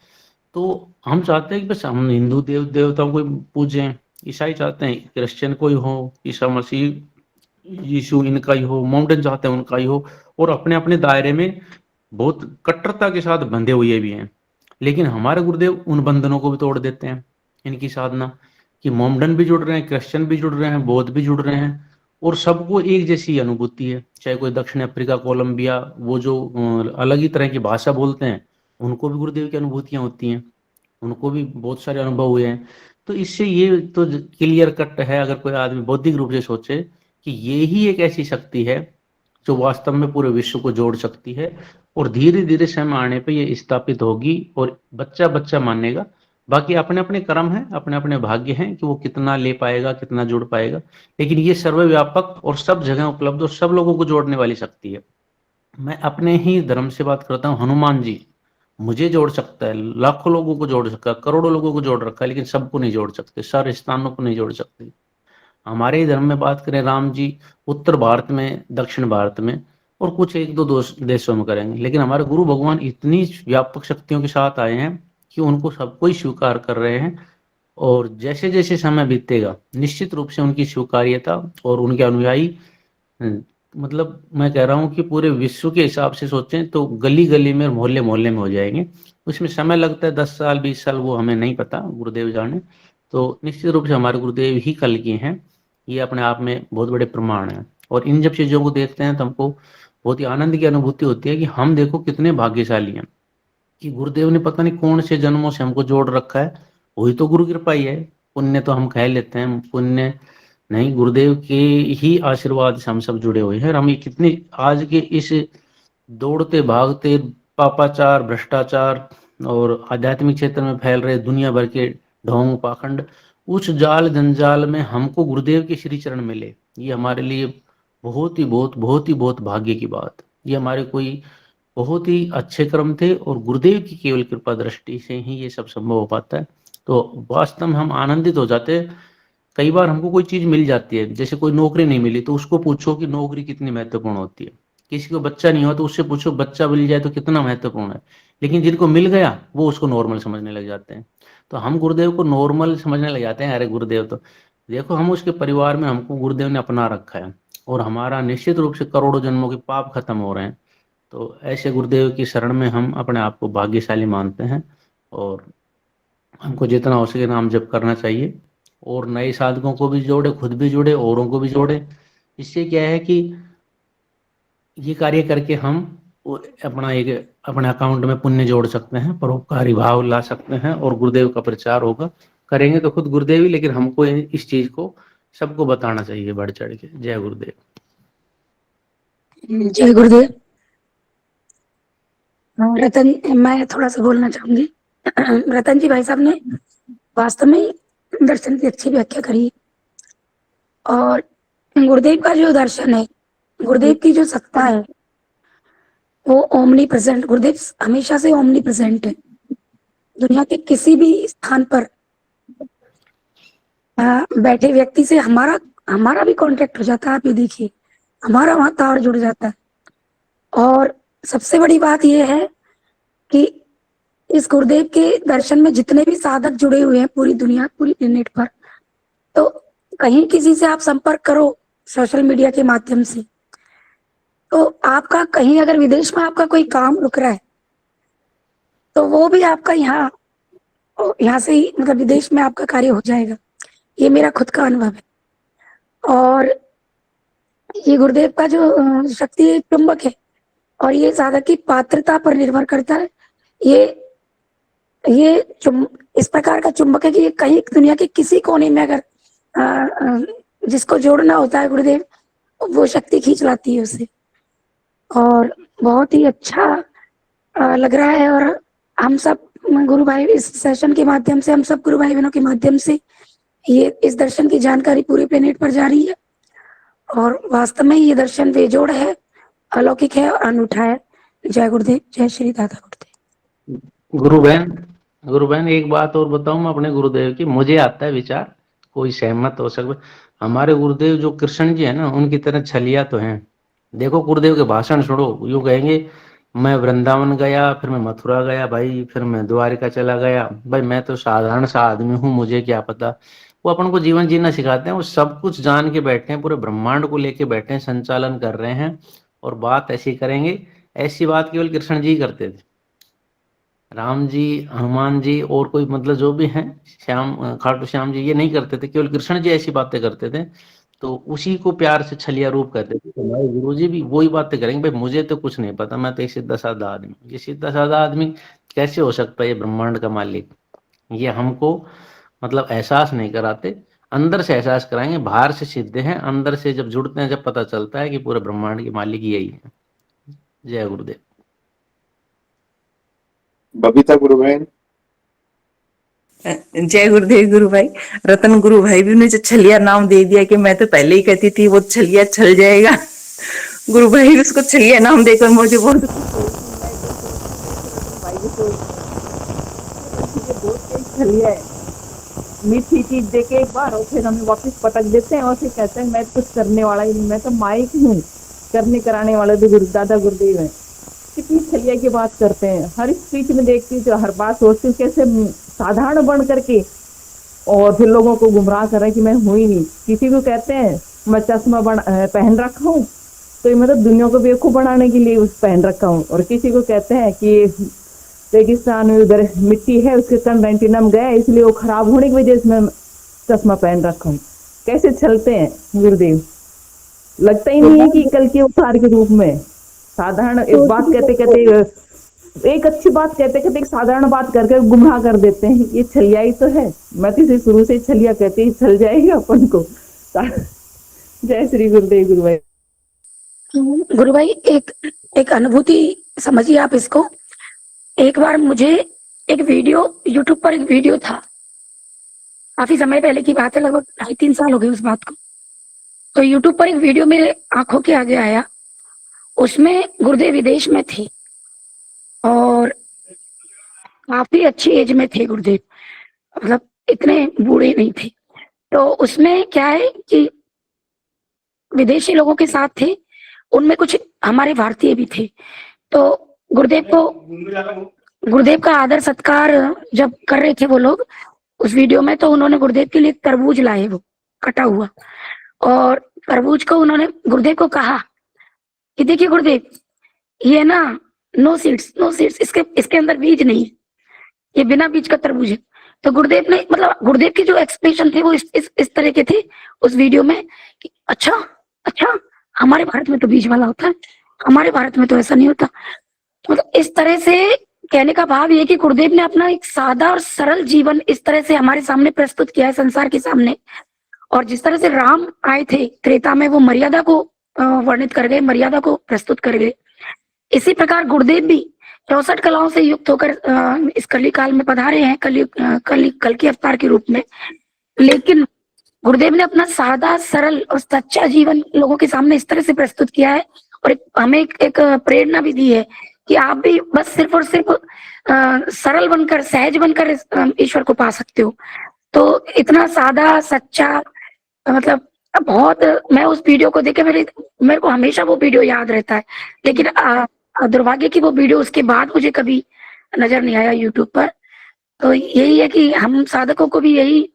तो हम चाहते हैं कि बस हम हिंदू देव देवताओं को पूजें, ईसाई चाहते हैं क्रिश्चियन कोई हो, ईसा मसीह यीशु इनका ही हो, मोमडन चाहते हैं उनका ही हो, और अपने अपने दायरे में बहुत कट्टरता के साथ बंधे हुए भी हैं। लेकिन हमारे गुरुदेव उन बंधनों को भी तोड़ देते हैं इनकी साधना, कि मोमडन भी जुड़ रहे हैं, क्रिश्चियन भी जुड़ रहे हैं, बौद्ध भी जुड़ रहे हैं, और सबको एक जैसी अनुभूति है। चाहे कोई दक्षिण अफ्रीका, कोलंबिया, वो जो अलग ही तरह की भाषा बोलते हैं, उनको भी गुरुदेव की अनुभूतियां होती हैं, उनको भी बहुत सारे अनुभव हुए हैं। तो इससे ये तो क्लियर कट है, अगर कोई आदमी बौद्धिक रूप से सोचे कि ये ही एक ऐसी शक्ति है जो वास्तव में पूरे विश्व को जोड़ सकती है, और धीरे धीरे समय आने पे ये स्थापित होगी और बच्चा बच्चा मानेगा। बाकी अपने अपने कर्म हैं, अपने अपने भाग्य हैं कि वो कितना ले पाएगा, कितना जुड़ पाएगा, लेकिन ये सर्वव्यापक और सब जगह उपलब्ध और सब लोगों को जोड़ने वाली शक्ति है। मैं अपने ही धर्म से बात करता हूँ, हनुमान जी मुझे जोड़ सकता है, लाखों लोगों को जोड़ सकता है, करोड़ों लोगों को जोड़ रखा है, लेकिन सबको नहीं जोड़ सकते, सारे स्थानों को नहीं जोड़ सकते। हमारे ही धर्म में बात करें, राम जी उत्तर भारत में, दक्षिण भारत में, और कुछ एक दो देशों में करेंगे, लेकिन हमारे गुरु भगवान इतनी व्यापक शक्तियों के साथ आए हैं कि उनको सबको ही स्वीकार कर रहे हैं। और जैसे जैसे समय बीतेगा निश्चित रूप से उनकी स्वीकार्यता और उनके अनुयायी, मतलब मैं कह रहा हूँ कि पूरे विश्व के हिसाब से सोचें तो गली गली में, मोहल्ले मोहल्ले में हो जाएंगे। उसमें समय लगता है, 10 साल 20 साल, वो हमें नहीं पता, गुरुदेव जाने। तो निश्चित रूप से हमारे गुरुदेव ही कल की हैं, ये अपने आप में बहुत बड़े प्रमाण हैं। और इन जब चीज़ों को देखते हैं तो हमको बहुत ही आनंद की अनुभूति होती है कि हम देखो कितने भाग्यशाली हैं कि गुरुदेव ने पता नहीं कौन से जन्मों से हमको जोड़ रखा है। वही तो गुरु कृपा ही है। पुण्य तो हम कह लेते हैं, पुण्य नहीं, गुरुदेव के ही आशीर्वाद से हम सब जुड़े हुए हैं। और हम कितनी आज के इस दौड़ते भागते पापाचार, भ्रष्टाचार और आध्यात्मिक क्षेत्र में फैल रहे दुनिया भर के ढोंग पाखंड, उस जाल जंजाल में हमको गुरुदेव के श्री चरण मिले, ये हमारे लिए बहुत ही बहुत भाग्य की बात। ये हमारे कोई बहुत ही अच्छे कर्म थे और गुरुदेव की केवल कृपा दृष्टि से ही ये सब संभव हो पाता है। तो वास्तव में हम आनंदित हो जाते हैं। कई बार हमको कोई चीज मिल जाती है, जैसे कोई नौकरी नहीं मिली तो उसको पूछो कि नौकरी कितनी महत्वपूर्ण होती है। किसी को बच्चा नहीं हुआ तो उससे पूछो बच्चा मिल जाए तो कितना महत्वपूर्ण है। लेकिन जिनको मिल गया वो उसको नॉर्मल समझने लग जाते हैं। तो हम गुरुदेव को नॉर्मल समझने लग जाते हैं, अरे गुरुदेव तो देखो, हम उसके परिवार में, हमको गुरुदेव ने अपना रखा है और हमारा निश्चित रूप से करोड़ों जन्मों के पाप खत्म हो रहे हैं। तो ऐसे गुरुदेव की शरण में हम अपने आप को भाग्यशाली मानते हैं और हमको जितना हो सके नाम जप करना चाहिए और नए साधकों को भी जोड़े, खुद भी जुड़े, औरों को भी जोड़े। इससे क्या है कि ये कार्य करके हम अपना एक अपने अकाउंट में पुण्य जोड़ सकते हैं, परोपकारी भाव ला सकते हैं और गुरुदेव का प्रचार होगा। करेंगे तो खुद गुरुदेव ही, लेकिन हमको इस चीज को सबको बताना चाहिए बढ़ चढ़ के। जय गुरुदेव। जय गुरुदेव। रतन, मैं थोड़ा सा बोलना चाहूंगी। रतन जी भाई साहब ने वास्तव में दर्शन की अच्छी व्याख्या करी और गुरुदेव का जो दर्शन है, गुरुदेव की जो सत्ता है वो ओमनी प्रेजेंट, गुरुदेव हमेशा से ओमनी प्रेजेंट है। दुनिया के किसी भी स्थान पर बैठे व्यक्ति से हमारा भी कांटेक्ट हो जाता है। आप ये देखिए, हमारा वहां तार जुड़ जाता है। और सबसे बड़ी बात यह है कि इस गुरुदेव के दर्शन में जितने भी साधक जुड़े हुए हैं पूरी दुनिया, पूरी प्लेनेट पर, तो कहीं किसी से आप संपर्क करो सोशल मीडिया के माध्यम से, तो आपका कहीं अगर विदेश में आपका कोई काम रुक रहा है तो वो भी आपका यहाँ से ही, मतलब विदेश में आपका कार्य हो जाएगा। ये मेरा खुद का अनुभव है। और ये गुरुदेव का जो शक्ति चुंबक है और ये साधक की पात्रता पर निर्भर करता है। ये इस प्रकार का चुंबक है कि ये कहीं दुनिया के किसी कोने में अगर जिसको जोड़ना होता है गुरुदेव, वो शक्ति खींच लाती है उसे। और बहुत ही अच्छा लग रहा है। और हम सब गुरु भाई इस सेशन के माध्यम से, हम सब गुरु भाई बहनों के माध्यम से ये इस दर्शन की जानकारी पूरे प्लेनेट पर जा रही है। और वास्तव में ये दर्शन बेजोड़ है, अलौकिक है और अनूठा है। जय गुरुदेव, जय श्री दादा गुरुदेव। गुरु बहन एक बात और बताऊं मैं अपने गुरुदेव की, मुझे आता है विचार, कोई सहमत हो सकता। हमारे गुरुदेव जो कृष्ण जी है ना, उनकी तरह छलिया तो हैं। देखो गुरुदेव के भाषण सुनो, यूं कहेंगे मैं वृंदावन गया, फिर मैं मथुरा गया भाई, फिर मैं द्वारिका चला गया भाई, मैं तो साधारण सा आदमी हूँ, मुझे क्या पता। वो अपन को जीवन जीना सिखाते हैं, वो सब कुछ जान के बैठे हैं, पूरे ब्रह्मांड को लेके बैठे हैं, संचालन कर रहे हैं और बात ऐसी करेंगे। ऐसी बात केवल कृष्ण जी करते थे, राम जी, हनुमान जी और कोई मतलब जो भी हैं, श्याम खाटू श्याम जी, ये नहीं करते थे, केवल कृष्ण जी ऐसी बातें करते थे। तो उसी को प्यार से छलिया रूप कहते थे। तो हमारे गुरु जी भी वही बातें करेंगे, भाई मुझे तो कुछ नहीं पता, मैं तो एक सीधा साधा आदमी। ये सीधा साधा आदमी कैसे हो सकता है ये ब्रह्मांड का मालिक? ये हमको मतलब एहसास नहीं कराते, अंदर से एहसास कराएंगे। बाहर से सीधे हैं, अंदर से जब जुड़ते हैं, जब पता चलता है कि पूरे ब्रह्मांड के मालिक यही है। जय गुरुदेव। बबीता गुरु बहन। जय गुरुदेव गुरु भाई। रतन गुरु भाई भी उन्हें जो छलिया नाम दे दिया कि मैं तो पहले ही कहती थी वो छलिया छल जाएगा। गुरु भाई उसको छलिया नाम देकर मुझे बहुत छलिया है, मीठी चीज देके एक बार और फिर हमें वापस पटक देते हैं और फिर कहते हैं मैं कुछ करने वाला ही नहीं, मैं तो माइक हूँ, करने कराने वाले तो दादा गुरुदेव है। कितनी छलिया की बात करते हैं, हर स्पीच में देखती हूँ, हर बात सोचती हूँ कैसे साधारण बन करके और फिर लोगों को गुमराह कर रहे हैं कि मैं हूँ ही नहीं। किसी को कहते हैं मैं चश्मा पहन रखा हूँ तो ये मतलब दुनिया को बेवकूफ बनाने के लिए पहन रखा हूँ, और किसी को कहते हैं कि रेगिस्तान में उधर मिट्टी है उसके कारण रेटिनम गया इसलिए वो खराब होने की वजह से मैं चश्मा पहन रखा हूँ। कैसे चलते हैं गुरुदेव, लगता ही नहीं है कि कल के अवतार के रूप में साधारण एक बात कहते कहते, एक अच्छी बात कहते कहते एक साधारण बात करके गुमराह कर देते हैं। ये छलिया ही तो है, मैं तो इसे शुरू से छलिया कहते ही छल जाएगा अपन को। जय श्री गुरुदेव गुरु भाई। गुरु भाई एक अनुभूति समझिए आप इसको। एक बार मुझे एक वीडियो, यूट्यूब पर एक वीडियो था, काफी समय पहले की बात है, लगभग 2.5-3 साल हो गए उस बात को। तो यूट्यूब पर एक वीडियो मेरे आंखों के आगे आया, उसमें गुरुदेव विदेश में थे और काफी अच्छी एज में थे गुरुदेव, मतलब इतने बूढ़े नहीं थे। तो उसमें क्या है कि विदेशी लोगों के साथ थे, उनमें कुछ हमारे भारतीय भी थे। तो गुरुदेव का आदर सत्कार जब कर रहे थे वो लोग उस वीडियो में, तो उन्होंने गुरुदेव के लिए तरबूज लाए, वो कटा हुआ, और तरबूज को उन्होंने गुरुदेव को कहा कि देखिए गुरुदेव, ये ना नो सीड्स, इसके अंदर बीज नहीं है, ये बिना बीज का तरबूज है। तो गुरुदेव ने, मतलब गुरुदेव के जो एक्सप्रेशन थे वो इस तरह के थे उस वीडियो में कि अच्छा हमारे भारत में तो बीज वाला होता है, हमारे भारत में तो ऐसा नहीं होता। मतलब इस तरह से कहने का भाव ये कि गुरुदेव ने अपना एक सादा और सरल जीवन इस तरह से हमारे सामने प्रस्तुत किया है, संसार के सामने। और जिस तरह से राम आए थे त्रेता में, वो मर्यादा को वर्णित कर गए, मर्यादा को प्रस्तुत कर गए, इसी प्रकार गुरुदेव भी 64 कलाओं से युक्त होकर इस कली काल में पधारे हैं, कल की अवतार के रूप में। लेकिन गुरुदेव ने अपना सादा सरल और सच्चा जीवन लोगों के सामने इस तरह से प्रस्तुत किया है और हमें एक प्रेरणा भी दी है कि आप भी बस सिर्फ और सिर्फ सरल बनकर, सहज बनकर ईश्वर को पा सकते हो। तो इतना सादा सच्चा, मतलब बहुत, मैं उस वीडियो को देखे मेरे को हमेशा वो वीडियो याद रहता है। लेकिन दुर्भाग्य की वो वीडियो उसके बाद मुझे कभी नजर नहीं आया यूट्यूब पर। तो यही है कि हम साधकों को भी यही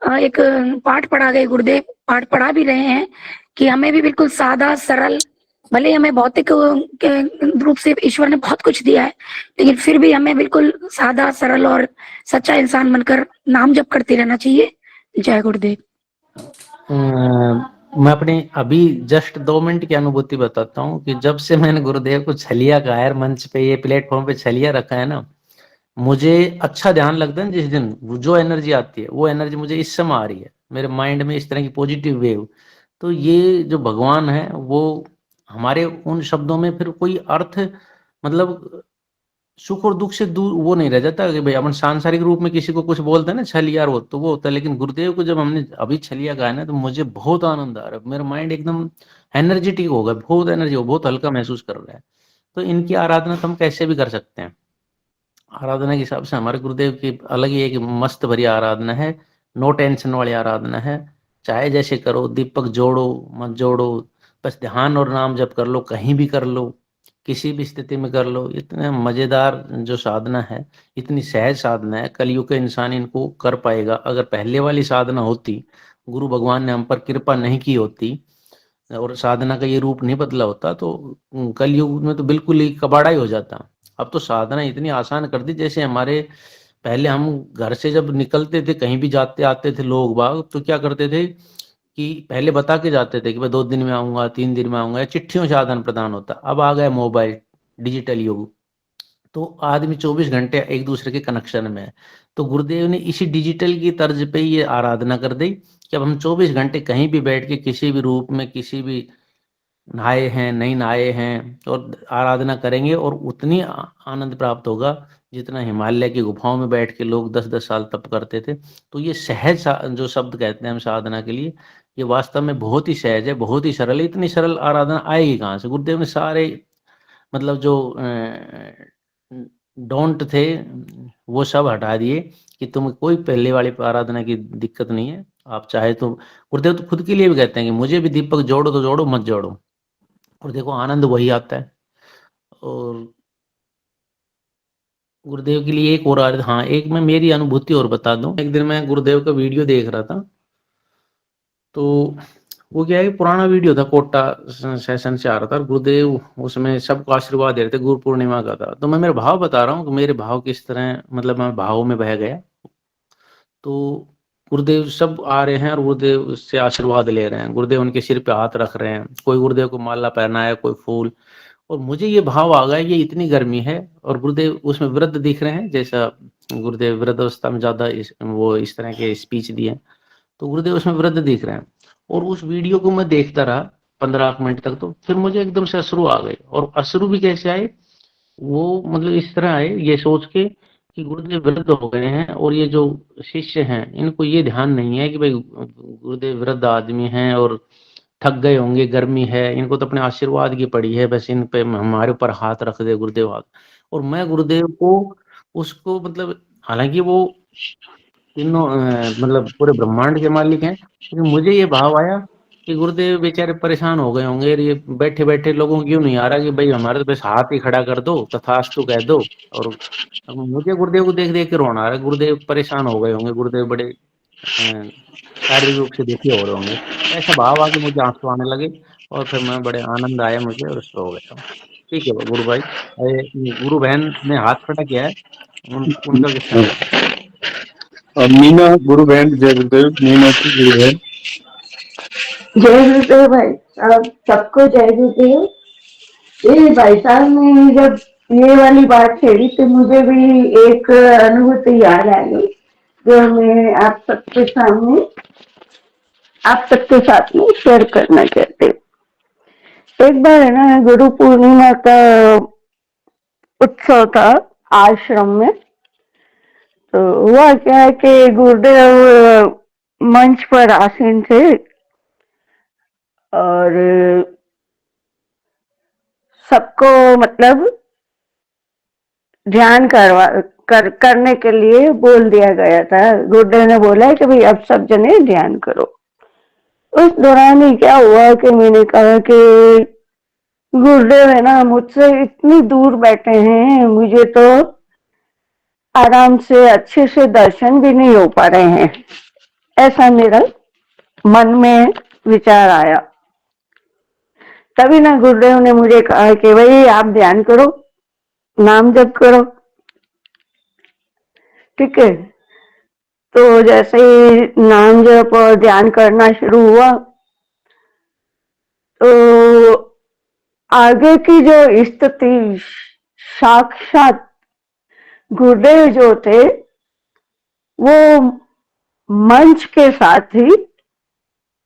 एक पाठ पढ़ा गए, गुरुदेव पाठ पढ़ा भी रहे हैं कि हमें भी बिल्कुल सादा सरल, भले हमें भौतिक के रूप से ईश्वर ने बहुत कुछ दिया है, लेकिन फिर भी हमें बिल्कुल सादा सरल और सच्चा इंसान बनकर नाम जप करते रहना चाहिए। जय गुरुदेव। मैं अपनी अभी जस्ट 2 मिनट की अनुभूति बताता हूँ कि जब से मैंने गुरुदेव को छलिया का है, मंच पे ये प्लेटफॉर्म पे छलिया रखा है ना, मुझे अच्छा ध्यान लगता है। जिस दिन जो एनर्जी आती है वो एनर्जी मुझे इस समय आ रही है मेरे माइंड में, इस तरह की पॉजिटिव वेव। तो ये जो भगवान है वो हमारे उन शब्दों में फिर कोई अर्थ, मतलब सुख और दुख से दूर वो नहीं रह जाता कि भाई अपन सांसारिक रूप में किसी को कुछ बोलते हैं ना छलिया, वो तो वो होता है। लेकिन गुरुदेव को जब हमने अभी छलिया गाया ना, तो मुझे बहुत आनंद आ रहा है, मेरा माइंड एकदम एनर्जेटिक हो गया, बहुत एनर्जी हो, बहुत हल्का महसूस कर रहा है। तो इनकी आराधना तो हम कैसे भी कर सकते हैं। आराधना के हिसाब से हमारे गुरुदेव की अलग ही एक मस्त भरी आराधना है, नो टेंशन वाली आराधना है। चाहे जैसे करो, दीपक जोड़ो मत जोड़ो, बस ध्यान और नाम जप कर लो, कहीं भी कर लो, किसी भी स्थिति में कर लो। इतने मजेदार जो साधना है, इतनी सहज साधना है, कलयुग के इंसान इनको कर पाएगा। अगर पहले वाली साधना होती, गुरु भगवान ने हम पर कृपा नहीं की होती और साधना का ये रूप नहीं बदला होता, तो कलयुग में तो बिल्कुल ही कबाड़ा ही हो जाता। अब तो साधना इतनी आसान कर दी, जैसे हमारे पहले हम घर से जब निकलते थे, कहीं भी जाते आते थे लोग बाग, तो क्या करते थे कि पहले बता के जाते थे कि मैं 2 दिन में आऊंगा, 3 दिन में आऊंगा, या चिट्ठियों से आदान प्रदान होता। अब आ गया मोबाइल, डिजिटल युग, तो आदमी 24 घंटे एक दूसरे के कनेक्शन में है। तो गुरुदेव ने इसी डिजिटल की तर्ज पे ये आराधना कर दी कि अब हम 24 घंटे कहीं भी बैठ के किसी भी रूप में, किसी भी नहाए हैं नहीं नहाए हैं, और आराधना करेंगे, और उतनी आनंद प्राप्त होगा जितना हिमालय की गुफाओं में बैठ के लोग 10-10 साल तप करते थे। तो ये सहज जो शब्द कहते हैं हम साधना के लिए, ये वास्तव में बहुत ही सहज है, बहुत ही सरल है। इतनी सरल आराधना आएगी कहाँ से? गुरुदेव ने सारे, मतलब जो डोंट थे वो सब हटा दिए कि तुम्हें कोई पहले वाली आराधना की दिक्कत नहीं है। आप चाहे तो, गुरुदेव तो खुद के लिए भी कहते हैं कि मुझे भी दीपक जोड़ो तो जोड़ो, मत जोड़ो, और देखो आनंद वही आता है। और गुरुदेव के लिए एक और हाँ, एक मैं मेरी अनुभूति और बता दूं। एक दिन मैं गुरुदेव का वीडियो देख रहा था, तो वो क्या है कि पुराना वीडियो था, कोटा सेशन से आ रहा था, और गुरुदेव उसमें सबको आशीर्वाद दे रहे थे, गुरु पूर्णिमा का था। तो मैं मेरे भाव बता रहा हूँ कि मेरे भाव किस तरह, मतलब मैं भावों में बह गया। तो गुरुदेव सब आ रहे हैं और गुरुदेव से आशीर्वाद ले रहे हैं, गुरुदेव उनके सिर पे हाथ रख रहे हैं, कोई गुरुदेव को माला पहनाया, कोई फूल। और मुझे ये भाव आ गया, ये इतनी गर्मी है और गुरुदेव उसमें वृद्ध दिख रहे हैं, जैसा गुरुदेव वृद्धावस्था में ज्यादा वो इस तरह के स्पीच दिए, तो गुरुदेव उसमें वृद्ध दिख रहे हैं। और उस वीडियो को मैं देखता रहा 15 मिनट तक, तो फिर मुझे एकदम से अश्रु आ गए। और अश्रु भी कैसे आए, वो मतलब इस तरह आए, ये सोच के कि गुरुदेव वृद्ध हो गए हैं, और ये जो शिष्य हैं इनको ये ध्यान नहीं है कि भाई गुरुदेव वृद्ध आदमी हैं और थक गए होंगे, गर्मी है, इनको तो अपने आशीर्वाद की पड़ी है, बस इन पे हमारे ऊपर हाथ रख दे गुरुदेव हाथ। और मैं गुरुदेव को, उसको मतलब, हालांकि वो तीनों मतलब पूरे ब्रह्मांड के मालिक हैं, लेकिन मुझे ये भाव आया कि गुरुदेव बेचारे परेशान हो गए होंगे, और ये बैठे बैठे लोगों को क्यों नहीं आ रहा कि भाई हमारे तो बस हाथ ही खड़ा कर दो, तथास्तु कह दो। और अब मुझे गुरुदेव को देख देख के रोना आ रहा है, गुरुदेव परेशान हो गए होंगे, गुरुदेव बड़े शारीरिक रूप से दुखी हो रहे होंगे। ऐसा भाव आके मुझे आंसू आने लगे, और फिर मैं बड़े आनंद आया मुझे, और सो गया। ठीक है गुरु भाई, गुरु बहन ने हाथ खड़ा किया है, उनका किस तरह है? मीना गुरु बहन, जय गुरुदेव। मीना की गुरु बहन। जय गुरुदेव भाई साहब, सबको जय गुरुदेव। ये भाई साहब ने जब ये वाली बात छेड़ी तो मुझे भी एक अनुभूति याद आ गई, जो मैं आप सबके सामने, आप सबके साथ में शेयर करना चाहते हूँ। एक बार है ना, गुरु पूर्णिमा का उत्सव था आश्रम में। तो हुआ क्या है कि गुरुदेव मंच पर आसीन थे, और सबको मतलब ध्यान करने के लिए बोल दिया गया था। गुरुदेव ने बोला कि भाई अब सब जने ध्यान करो। उस दौरान ही क्या हुआ कि मैंने कहा कि गुरुदेव है ना मुझसे इतनी दूर बैठे हैं, मुझे तो आराम से अच्छे से दर्शन भी नहीं हो पा रहे हैं। ऐसा मेरा मन में विचार आया। तभी ना गुरुदेव ने मुझे कहा कि भाई आप ध्यान करो, नाम जप करो। ठीक है, तो जैसे ही नाम जप और ध्यान करना शुरू हुआ, तो आगे की जो स्थिति साक्षात गुरुदेव जो थे वो मंच के साथ ही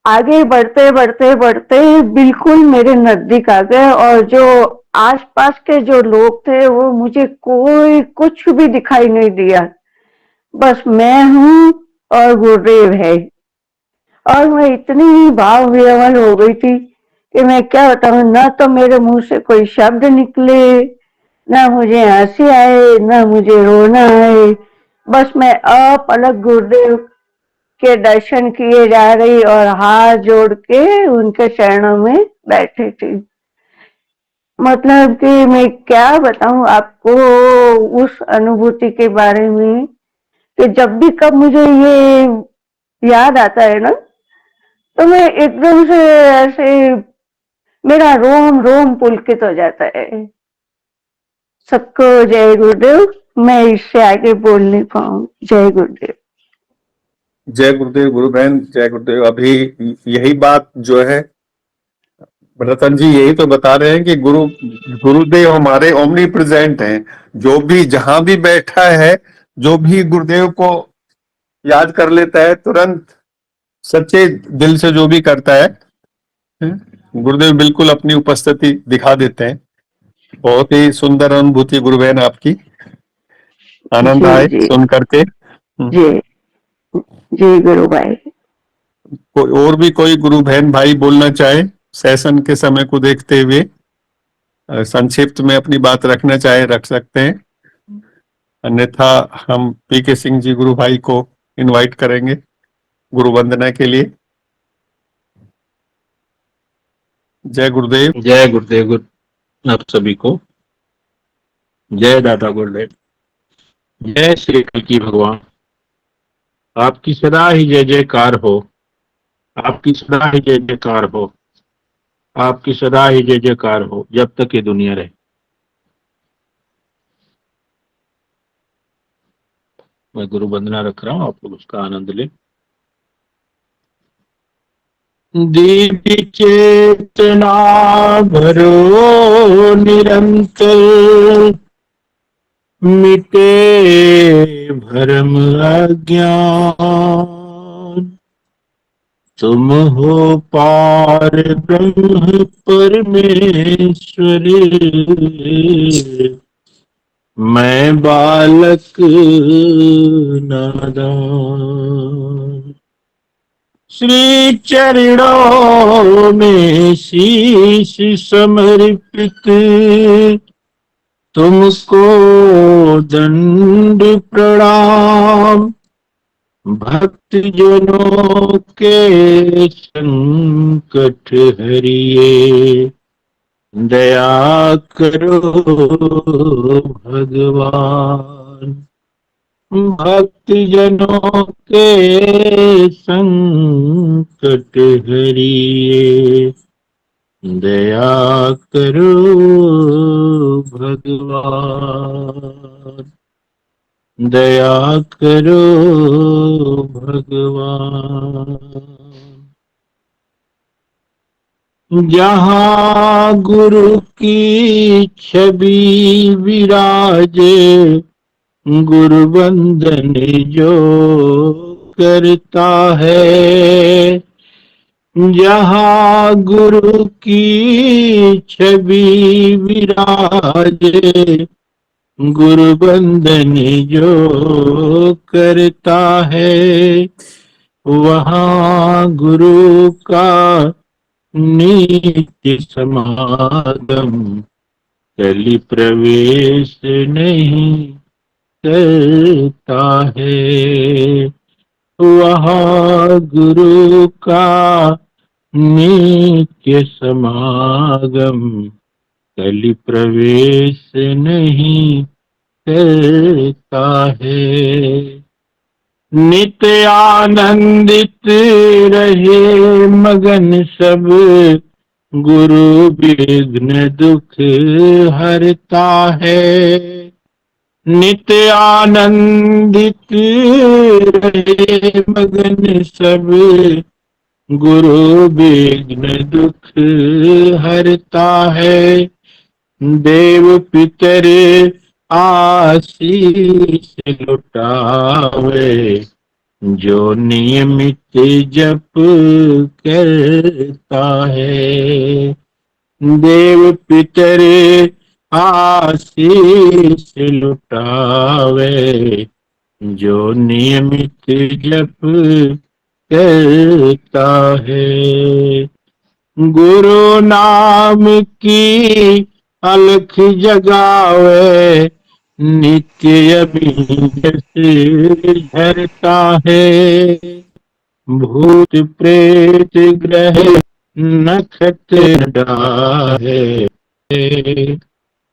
आगे बढ़ते बढ़ते बढ़ते बिल्कुल मेरे नजदीक आ गए, और जो आसपास के जो लोग थे वो मुझे कोई कुछ भी दिखाई नहीं दिया, बस मैं हूँ और गुरुदेव है। और मैं इतनी भाव विह्वल हो गई थी कि मैं क्या बताऊं, ना तो मेरे मुंह से कोई शब्द निकले, ना मुझे हंसी आए, ना मुझे रोना आए, बस मैं अपलक गुरुदेव के दर्शन किए जा रही और हाथ जोड़ के उनके चरणों में बैठी थी। मतलब कि मैं क्या बताऊं आपको उस अनुभूति के बारे में, कि जब भी कब मुझे ये याद आता है ना, तो मैं एकदम से ऐसे मेरा रोम रोम पुलकित हो जाता है। सबको जय गुरुदेव। मैं इससे आगे बोल नहीं पाऊं। जय गुरुदेव। जय गुरुदेव। गुरु बहन जय गुरुदेव। अभी यही बात जो है रतन जी यही तो बता रहे हैं कि गुरुदेव हमारे ओमनी प्रेजेंट हैं। जो भी जहां भी बैठा है, जो भी गुरुदेव को याद कर लेता है, तुरंत सच्चे दिल से जो भी करता है, गुरुदेव बिल्कुल अपनी उपस्थिति दिखा देते हैं। बहुत ही सुंदर अनुभूति गुरु बहन आपकी, आनंद जी आए जी सुन करके। जी जी गुरु भाई। और भी कोई गुरु बहन भाई बोलना चाहे सेशन के समय को देखते हुए, संक्षिप्त में अपनी बात रखना चाहे रख सकते हैं, अन्यथा हम पीके सिंह जी गुरु भाई को इनवाइट करेंगे गुरु वंदना के लिए। जय गुरुदेव। जय गुरुदेव आप सभी को। जय दादा गुरुदेव। जय श्री कल्की भगवान। आपकी सदा ही जय जयकार हो। आपकी सदा ही जय जयकार हो। आपकी सदा ही जय जयकार हो जब तक ये दुनिया रहे। मैं गुरु वंदना रख रहा हूं, आप लोग उसका आनंद लें। दीदी चेतना भरो निरंतर, मिटे भरम अज्ञान। तुम हो पार ब्रह्म परमेश्वर, मैं बालक नादान। श्री चरणों में शीश समर्पित, तुमको दंड प्रणाम। भक्त जनों के संकट हरिए, दया करो भगवान। भक्त जनों के संकट हरिए, दया करो भगवान। दया करो भगवान। जहाँ गुरु की छवि विराजे, गुरु वंदन जो करता है। जहाँ गुरु की छवि विराजे, गुरु वंदन जो करता है। वहाँ गुरु का नित्य समागम, कली प्रवेश नहीं करता है। वहाँ गुरु का नित्य समागम, कली प्रवेश नहीं करता है। नित्य आनंदित रहे मगन सब, गुरु विघ्न दुख हरता है। नित्य आनंदित रहे मगन सब, गुरु विघ्न दुख हरता है। देव पितर आशीष लुटावे, जो नियमित जप करता है। देव पितर आशीष लुटावे, जो नियमित जप करता है। गुरु नाम की अलख जगावे, नित्य अभीष्ट धरता है। भूत प्रेत ग्रह नखत डाहे,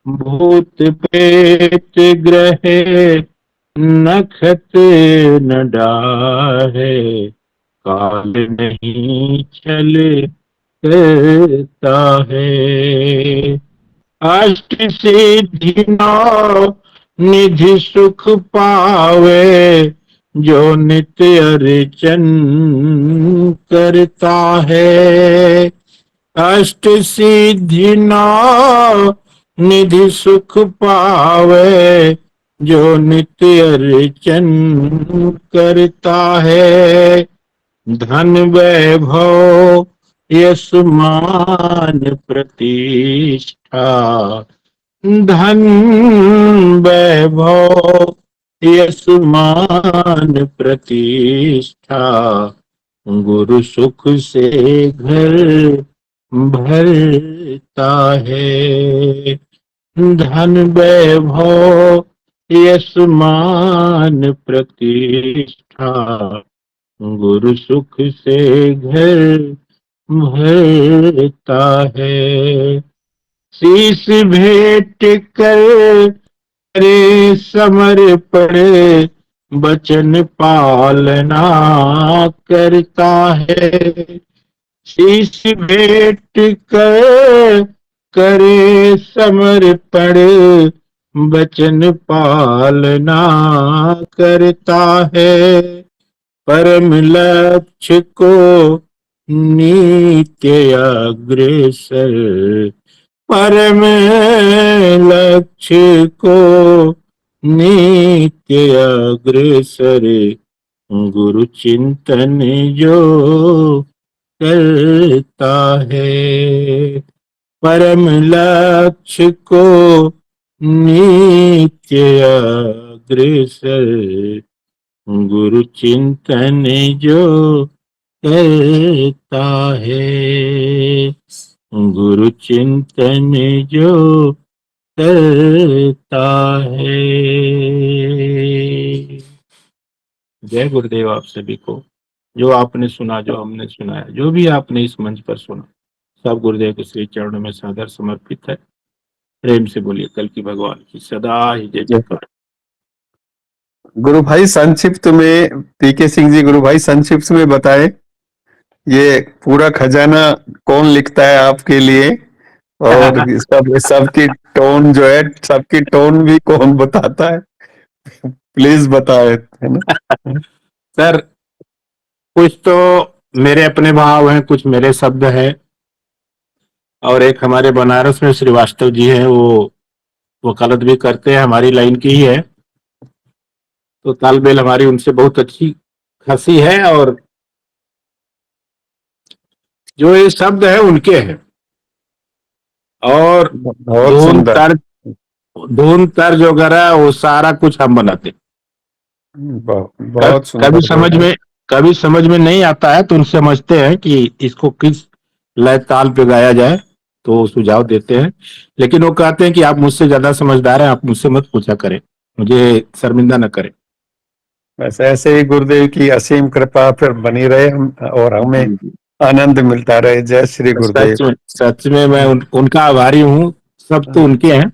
भूत प्रेत ग्रह नखत न डाहे, काल नहीं छल करता है। अष्ट सिद्धि नौ निधि सुख पावे, जो नित्य अर्चन करता है। अष्ट सिद्धि नौ निधि सुख पावे, जो नित्य अर्चन करता है। धन वैभव यश मान प्रतिष्ठा, धन वैभव यश मान प्रतिष्ठा, गुरु सुख से घर भरता है। धन वैभव यश मान प्रतिष्ठा, गुरु सुख से घर भरता है। शीश भेंट कर करे समर्पण, बचन पालना करता है। शीश भेंट कर करे समर्पण, बचन पालना करता है। परम लक्ष्य को नित्य अग्रसर, परम लक्ष्य को नित्य अग्रसर, गुरु चिंतन जो करता है। परम लक्ष्य को नित्य अग्रसर, गुरु चिंतन जो करता है। गुरु चिंतन जो करता है। जय गुरुदेव आप सभी को। जो आपने सुना, जो हमने सुनाया, जो भी आपने इस मंच पर सुना, सब गुरुदेव के श्री चरणों में सादर समर्पित है। प्रेम से बोलिए कल की भगवान की सदा ही जय जयकार। गुरु भाई संक्षिप्त में, पीके सिंह जी गुरु भाई संक्षिप्त में बताए, ये पूरा खजाना कौन लिखता है आपके लिए, और सबकी टोन जो है, सबकी टोन भी कौन बताता है, प्लीज बताए, है ना। सर कुछ तो मेरे अपने भाव हैं, कुछ मेरे शब्द हैं, और एक हमारे बनारस में श्रीवास्तव जी हैं, वो वकालत भी करते हैं, हमारी लाइन की ही है, तो तालमेल हमारी उनसे बहुत अच्छी खासी है, और जो ये शब्द है उनके हैं, और धुन तर्ज वगैरह वो सारा कुछ हम बनाते। बहुत सुंदर। कभी समझ में नहीं आता है तो उनसे समझते हैं कि इसको किस लय ताल पे गाया जाए, तो सुझाव देते हैं, लेकिन वो कहते हैं कि आप मुझसे ज्यादा समझदार हैं, आप मुझसे मत पूछा करें, मुझे शर्मिंदा न करें। बस ऐसे ही गुरुदेव की असीम कृपा फिर बनी रहे, हम और हमें आनंद मिलता रहे। जय श्री गुरुदेव। सच में मैं उनका आभारी हूँ। सब तो उनके हैं,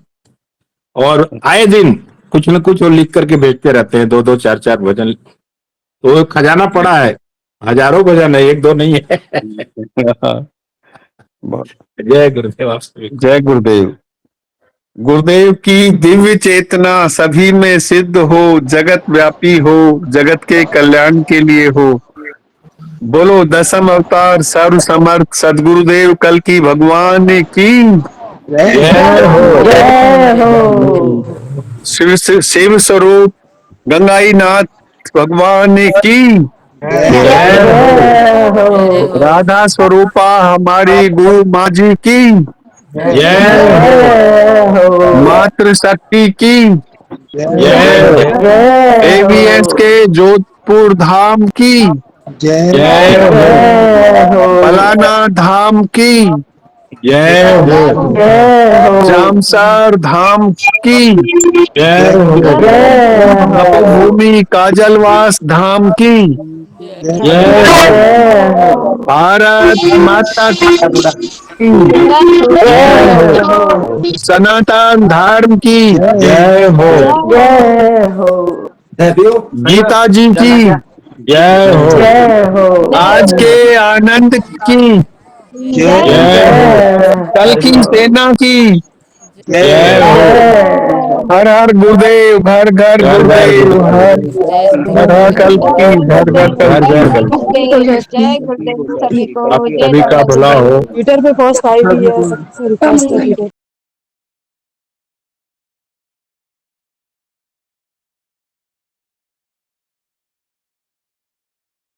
और आए दिन कुछ न कुछ वो लिख करके भेजते रहते हैं, 2-2 4-4 भजन, तो खजाना पड़ा है, हजारों भजन है, एक दो नहीं है। जय गुरुदेव आप सभी। जय गुरुदेव। गुरुदेव की दिव्य चेतना सभी में सिद्ध हो, जगत व्यापी हो, जगत के कल्याण के लिए हो। बोलो दसम अवतार सर्व समर्थ सदगुरुदेव कल की भगवान की जय हो। जय हो। शिव स्वरूप गंगाई नाथ भगवान की जय हो। जय हो। राधा स्वरूपा हमारी गुरु माँ जी की जय हो। जय हो। मातृ शक्ति की जय हो। जय एवीएस हो। के जोधपुर धाम की जय हो। जय हो। फलाना धाम की जय हो। जय हो। जामसर धाम की जय हो। जय हो। तपोभूमि काजलवास धाम की जय हो। जय हो। भारत माता की जय हो। जय हो। सनातन धर्म की जय हो। जय हो। गीता जी की जय हो। जय हो। आज के आनंद की जय हो। कल की सेना की जय हो। हर हर गुरुदेव घर घर घर घर गुरुदेव हर हर हर कल की घर घर कल घर की घर गल जय गुरुदेव सभी को, आप जय सभी का दादा भला गुरुदेव। हो। ट्विटर पे पोस्ट आई हुई है, सबसे रिक्वेस्ट है